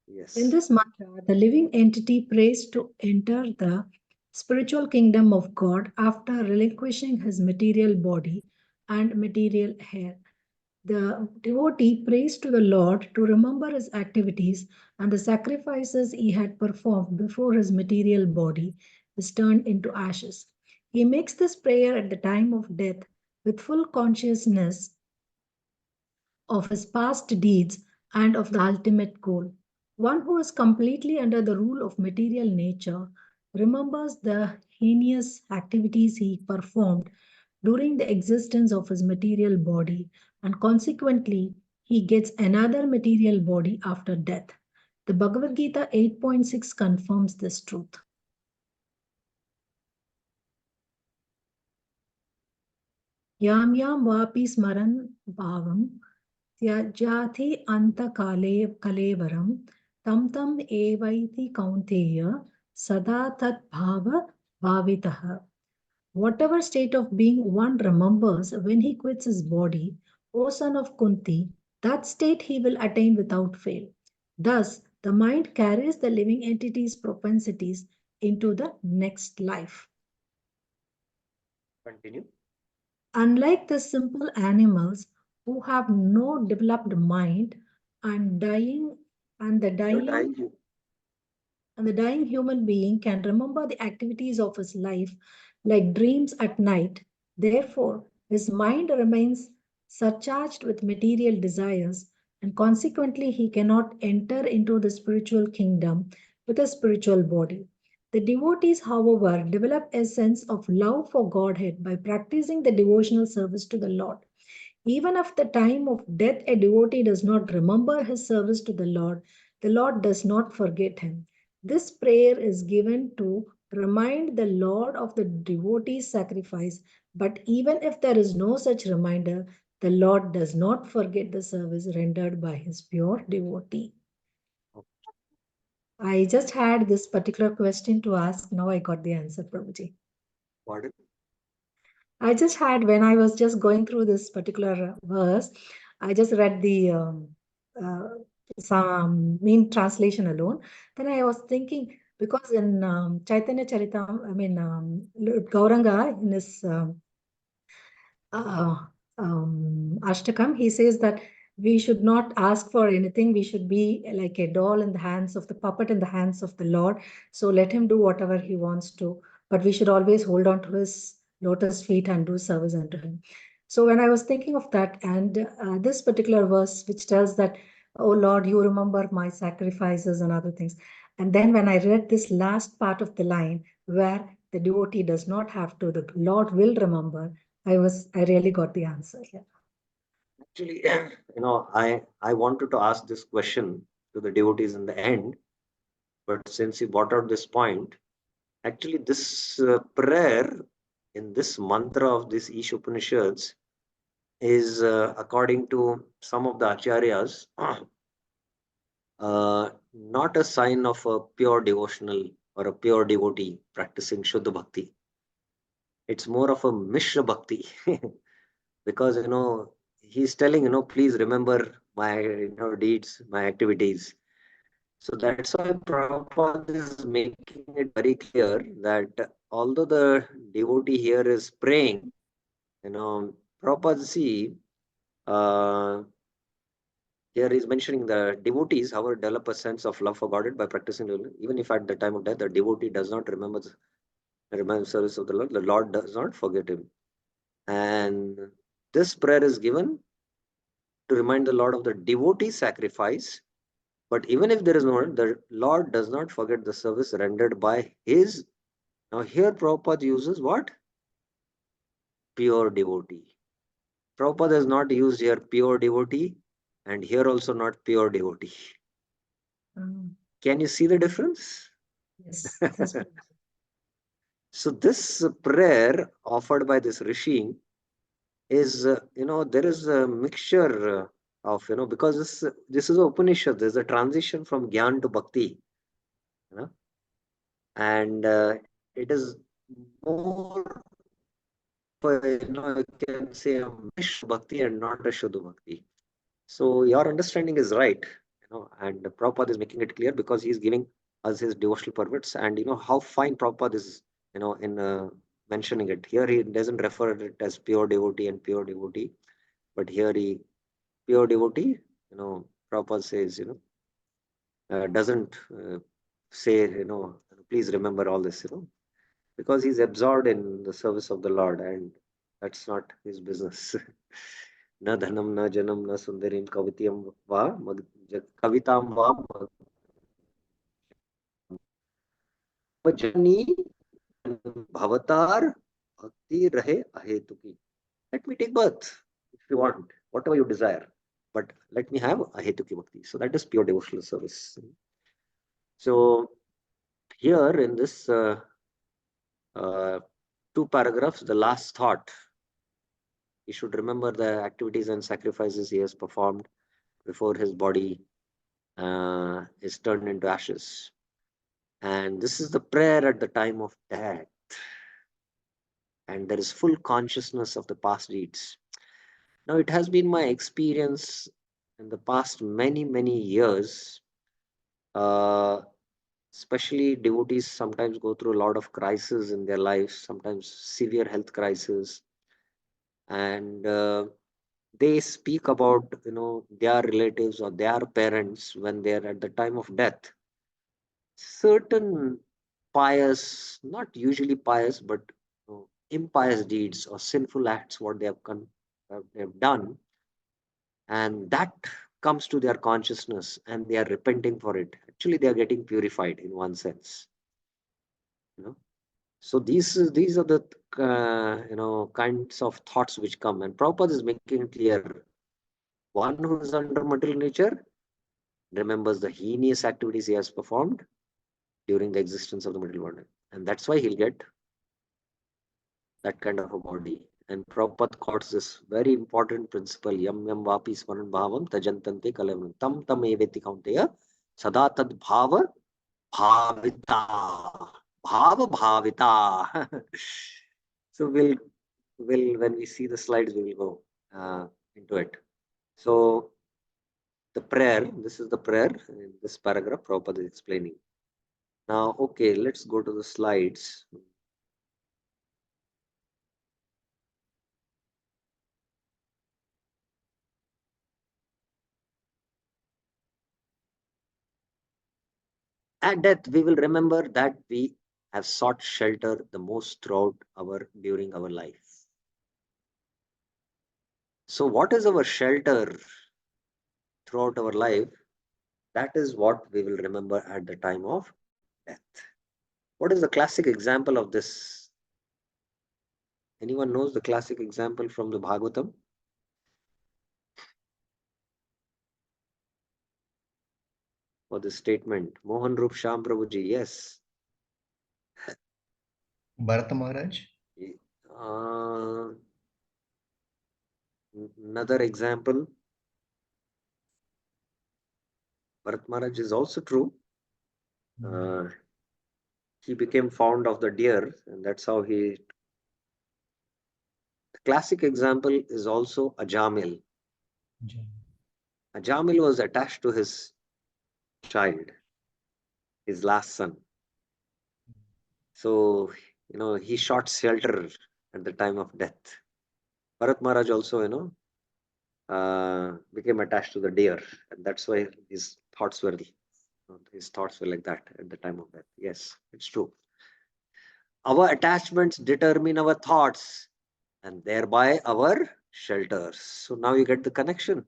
Yes. In this mantra, the living entity prays to enter the spiritual kingdom of God after relinquishing his material body and material hair. The devotee prays to the Lord to remember his activities and the sacrifices he had performed before his material body is turned into ashes. He makes this prayer at the time of death with full consciousness of his past deeds and of the ultimate goal. One who is completely under the rule of material nature remembers the heinous activities he performed during the existence of his material body, and consequently, he gets another material body after death. The Bhagavad Gita 8.6 confirms this truth. Yam yam vapi smaran bhavam त्यजाति अंतकाले कलेवरम तम तम एवैति कौन्तेय सदा तत् भाव भावितः. Whatever state of being one remembers when he quits his body, O son of Kunti, that state he will attain without fail. Thus, the mind carries the living entity's propensities into the next life. Continue. Unlike the simple animals who have no developed mind and dying and the dying and the dying human being can remember the activities of his life like dreams at night. Therefore, his mind remains surcharged with material desires, and consequently, he cannot enter into the spiritual kingdom with a spiritual body. The devotees, however, develop a sense of love for Godhead by practicing the devotional service to the Lord. Even at the time of death, a devotee does not remember his service to the Lord does not forget him. This prayer is given to remind the Lord of the devotee's sacrifice, but even if there is no such reminder, the Lord does not forget the service rendered by his pure devotee. I just had this particular question to ask. Now I got the answer, Prabhuji. Pardon? I just had, when I was just going through this particular verse, I just read the some mean translation alone. Then I was thinking, because in Chaitanya Charitam, Lord Gauranga, in his uh, Ashtakam, he says that we should not ask for anything. We should be like a doll in the hands of the puppet in the hands of the Lord. So let him do whatever he wants to. But we should always hold on to his lotus feet and do service unto him. So when I was thinking of that, and this particular verse, which tells that, oh Lord, you remember my sacrifices and other things. And then when I read this last part of the line, where the devotee does not have to, the Lord will remember, I really got the answer here. Actually, I wanted to ask this question to the devotees in the end, but since you brought out this point, actually this prayer in this mantra of this Isopanishads is, according to some of the acharyas, not a sign of a pure devotional or a pure devotee practicing Shuddha Bhakti. It's more of a Mishra Bhakti. Because he's telling, please remember my deeds, my activities. So that's why Prabhupada is making it very clear that although the devotee here is praying, Prabhupada, see, here he's mentioning the devotees, however, develop a sense of love for Godhead by practicing, even if at the time of death the devotee does not remember the service of the Lord does not forget him. And this prayer is given to remind the Lord of the devotee sacrifice. But even if there is no, the Lord does not forget the service rendered by his. Now here Prabhupada uses what? Pure devotee. Prabhupada has not used here pure devotee, and here also not pure devotee. Can you see the difference? Yes. So this prayer offered by this Rishi is, there is a mixture of, because this is a Upanishad, there's a transition from Gyan to Bhakti, you know, and it is more, you can say a Mish Bhakti and not a Shuddha Bhakti. So your understanding is right, and Prabhupada is making it clear because he's giving us his devotional permits, and how fine Prabhupada is, in mentioning it. Here he doesn't refer it as pure devotee and pure devotee, but here he pure devotee, Prabhupada says, doesn't say, please remember all this, because he's absorbed in the service of the Lord, and that's not his business. न धनम न जनम न सुंदरीम कवितम वा कविताम वा जनी भवतार भक्ति रहे अहेतुकी. Let me take birth if you want, whatever you desire, but let me have ahetuki bhakti. So that is pure devotional service. So here in this two paragraphs, the last thought, he should remember the activities and sacrifices he has performed before his body is turned into ashes. And this is the prayer at the time of death. And there is full consciousness of the past deeds. Now, it has been my experience in the past many years, especially devotees sometimes go through a lot of crises in their lives, sometimes severe health crisis. And they speak about, their relatives or their parents when they're at the time of death. Certain pious, not usually pious, but impious deeds or sinful acts, what they have done, and that comes to their consciousness, and they are repenting for it. Actually, they are getting purified in one sense. So these are the kinds of thoughts which come, and Prabhupada is making it clear. One who is under material nature remembers the heinous activities he has performed during the existence of the material world, and that's why he'll get that kind of a body. And Prabhupada quotes this very important principle: Yam yam vapi smaran bhavam tajantante kalavam tam tam eveti kaunteya sada tad bhava bhavita bhava. So we'll when we see the slides, we will go into it. So the prayer, this is the prayer in this paragraph Prabhupada is explaining. Now, okay, let's go to the slides. At death, we will remember that we have sought shelter the most during our life. So what is our shelter throughout our life? That is what we will remember at the time of death. What is the classic example of this? Anyone knows the classic example from the Bhagavatam? For this statement, Mohan Rup Sham Prabhuji, yes. Bharata Maharaj? Another example, Bharat Maharaj is also true. He became fond of the deer, and that's how he. The classic example is also Ajamil. Ajamil was attached to his child, his last son. So, he sought shelter at the time of death. Bharat Maharaj also, became attached to the deer, and that's why his thoughts were like that at the time of death. Yes, it's true. Our attachments determine our thoughts and thereby our shelters. So now you get the connection.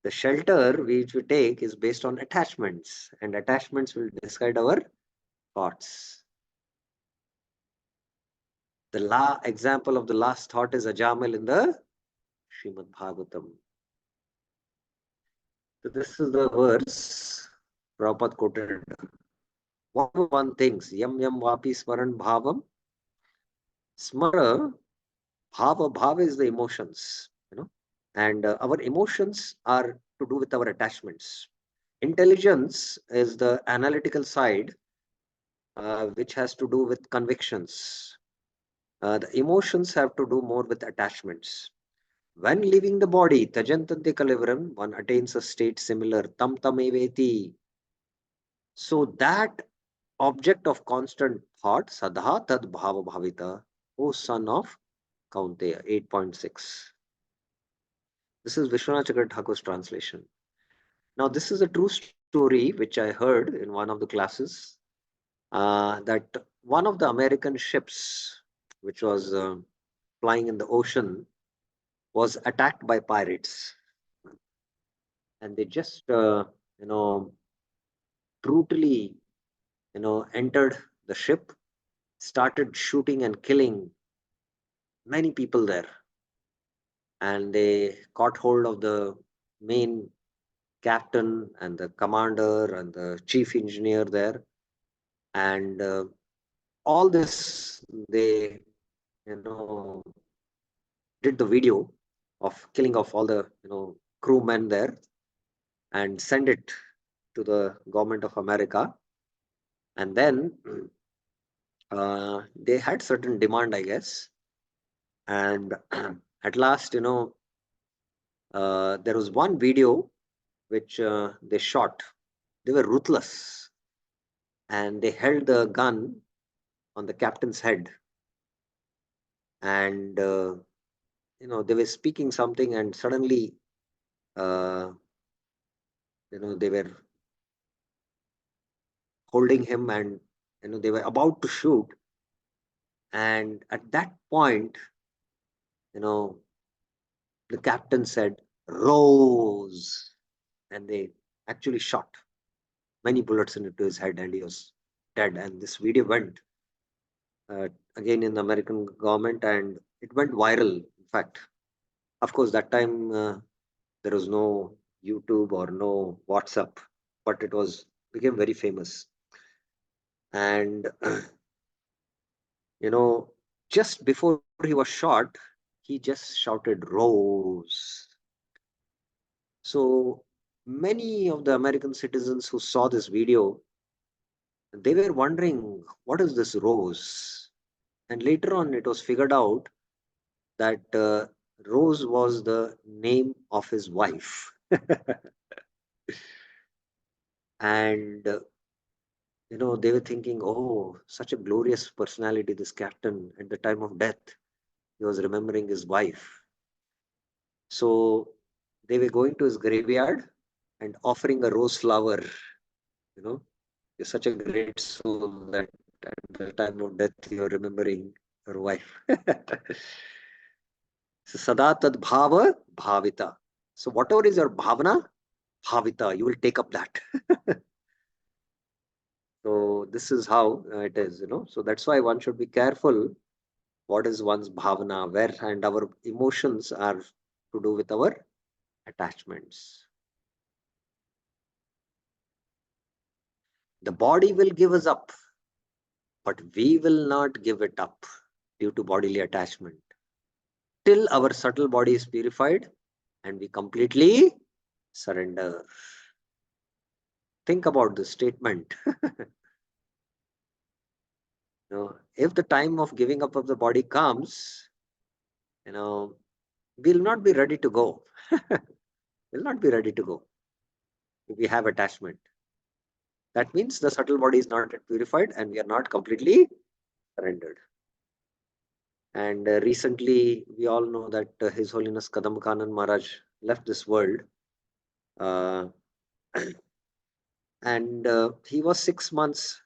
The shelter which we take is based on attachments, and attachments will decide our thoughts. The example of the last thought is Ajamil in the Srimad Bhagavatam. So this is the verse Prabhupada quoted. One things, yam yam vapi smaran bhavam smara Bhava is the emotions, and our emotions are to do with our attachments. Intelligence is the analytical side, which has to do with convictions. The emotions have to do more with attachments. When leaving the body, tajantante kalivaram, one attains a state similar, tam tam eveti. So that object of constant thought, sadha tad bhava bhavita, O son of Kaunteya, 8.6. This is Vishwanath Chakra Thakur's translation. Now, this is a true story which I heard in one of the classes, that one of the American ships, which was flying in the ocean, was attacked by pirates, and they just, brutally, entered the ship, started shooting and killing many people there, and they caught hold of the main captain and the commander and the chief engineer there, and all this they did the video of killing of all the crewmen there and send it to the government of America, and then they had certain demand, I guess, and at last there was one video which they shot. They were ruthless, and they held the gun on the captain's head, and they were speaking something, and suddenly uh, they were holding him, and they were about to shoot, and at that point you know the captain said, "Rose," and they actually shot many bullets into his head, and he was dead. And this video went again in the American government, and it went viral. In fact, of course, that time there was no YouTube or no WhatsApp, but it was became very famous. And just before he was shot, he just shouted "Rose." So many of the American citizens who saw this video, they were wondering, what is this Rose? And later on, it was figured out that Rose was the name of his wife. And they were thinking, oh, such a glorious personality, this captain. At the time of death, he was remembering his wife. So they were going to his graveyard and offering a rose flower. You're such a great soul that at the time of death you're remembering your wife. So sada tad bhava bhavita. So whatever is your bhavana, bhavita, you will take up that. So this is how it is. So that's why one should be careful what is one's bhavana, where, and our emotions are to do with our attachments. The body will give us up, but we will not give it up due to bodily attachment till our subtle body is purified and we completely surrender. Think about this statement. If the time of giving up of the body comes, we'll not be ready to go. We'll not be ready to go if we have attachment. That means the subtle body is not yet purified and we are not completely surrendered. And recently, we all know that His Holiness Kadambakanan Maharaj left this world. And he was 6 months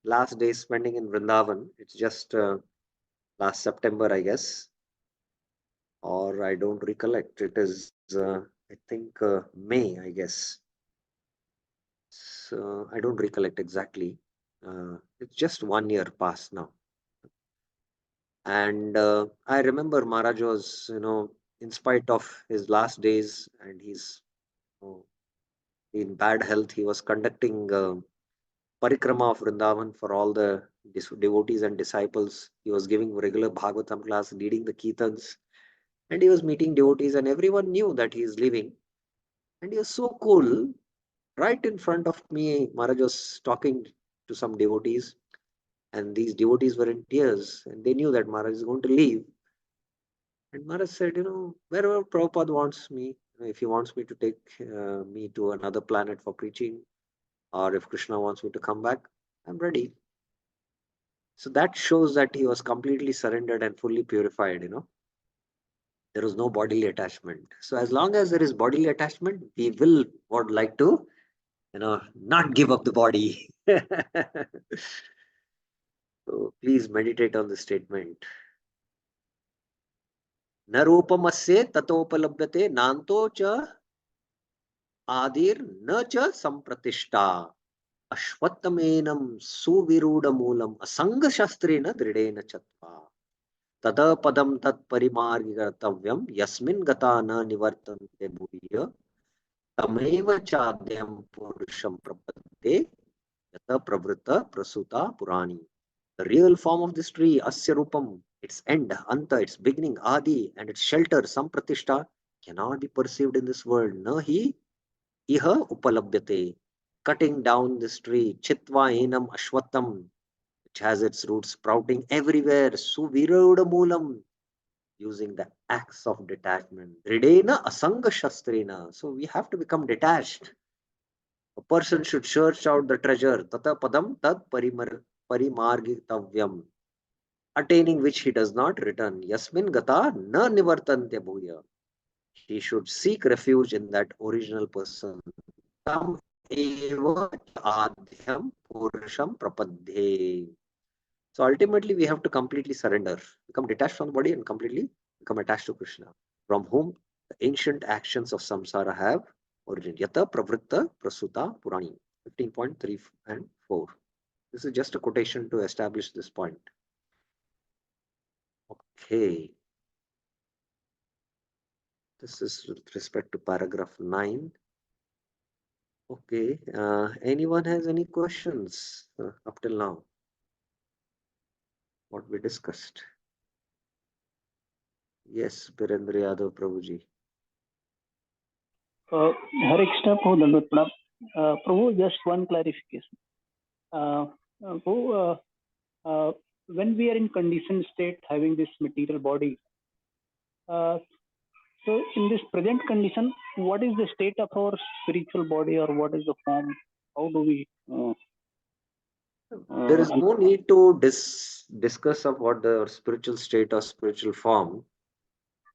last day spending in Vrindavan. It's just last September, I guess, or I don't recollect. It is, I think, May, I guess. So I don't recollect exactly. It's just 1 year past now. And I remember Maharaj was, in spite of his last days and he's in bad health, he was conducting parikrama of Vrindavan for all the devotees and disciples. He was giving regular Bhagavatam class, leading the Kirtans, and he was meeting devotees, and everyone knew that he is leaving. And he was so cool. Right in front of me, Maharaj was talking to some devotees, and these devotees were in tears, and they knew that Maharaj is going to leave. And Maharaj said, wherever Prabhupada wants me, if he wants me to take me to another planet for preaching, or if Krishna wants me to come back, I'm ready. So that shows that he was completely surrendered and fully purified, There was no bodily attachment. So as long as there is bodily attachment, we would like to, not give up the body. So please meditate on the statement. Narupamasye tatopalabhyate nanto cha adir na cha sampratishta ashwattamenam suvirudamulam asanga shastrena dridena chatva tada padam tat parimargatavyam yasmin gata na nivartante bhuya tameva chadyam purusham prapadde yata pravritta prasuta purani. The real form of this tree, Asya Rupam, its end, Anta, its beginning, Adi, and its shelter, Sampratishta, cannot be perceived in this world. Nahi iha upalabhyate. Cutting down this tree, Chitva enam ashwatam, which has its roots sprouting everywhere, Suviroda moolam, using the axe of detachment. Dridena asanga shastrena. So we have to become detached. A person should search out the treasure, Tata padam tad parimargitavyam, attaining which he does not return. Yasmin gata na nivartante bhuya. He should seek refuge in that original person. Tam eva adhyam purusham prapadhe. So ultimately, we have to completely surrender, become detached from the body and completely become attached to Krishna, from whom the ancient actions of samsara have origin. Yata pravritta prasuta purani. 15.3 and 4. This is just a quotation to establish this point. Okay. This is with respect to paragraph 9. Okay. Anyone has any questions up till now? What we discussed? Yes, Birendra Yadav Prabhuji. Hare Krishna, Prabhu, Dandavat Pranam. Prabhu, just one clarification. Prabhu, when we are in conditioned state, having this material body, so in this present condition, what is the state of our spiritual body, or what is the form? How do we? There is no need to discuss of what the spiritual state or spiritual form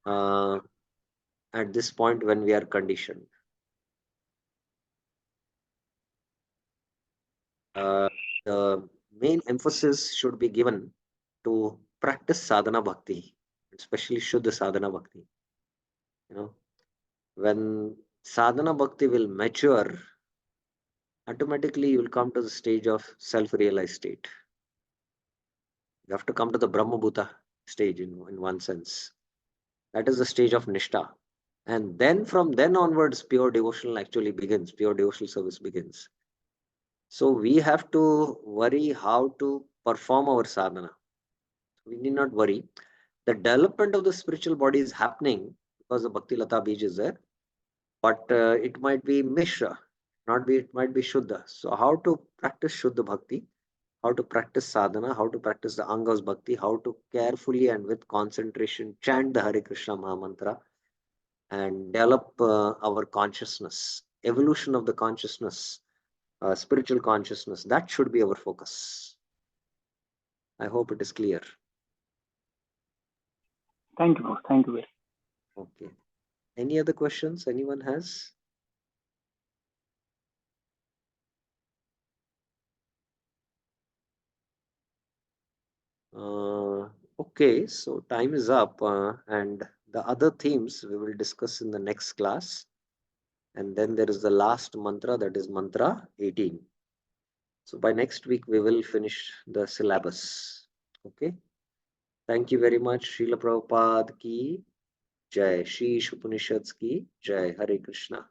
at this point when we are conditioned. The main emphasis should be given to practice sadhana bhakti, especially Shuddha sadhana bhakti. When sadhana bhakti will mature, automatically you will come to the stage of self-realized state. You have to come to the Brahma-bhuta stage in one sense. That is the stage of Nishtha. And then from then onwards, pure devotional actually begins, pure devotional service begins. So we have to worry how to perform our sadhana. We need not worry. The development of the spiritual body is happening because the Bhakti Lata Bij is there. But it might be Mishra, it might be Shuddha. So how to practice Shuddha Bhakti, how to practice sadhana, how to practice the Angas Bhakti, how to carefully and with concentration chant the Hare Krishna Maha Mantra and develop our consciousness, evolution of the consciousness, spiritual consciousness. That should be our focus. I hope it is clear. Thank you. Thank you. Okay. Any other questions anyone has? Okay, so time is up and the other themes we will discuss in the next class. And then there is the last mantra, that is mantra 18. So by next week, we will finish the syllabus. Okay. Thank you very much. Srila Prabhupada ki Jai. Shri Upanishads ki Jai. Hare Krishna.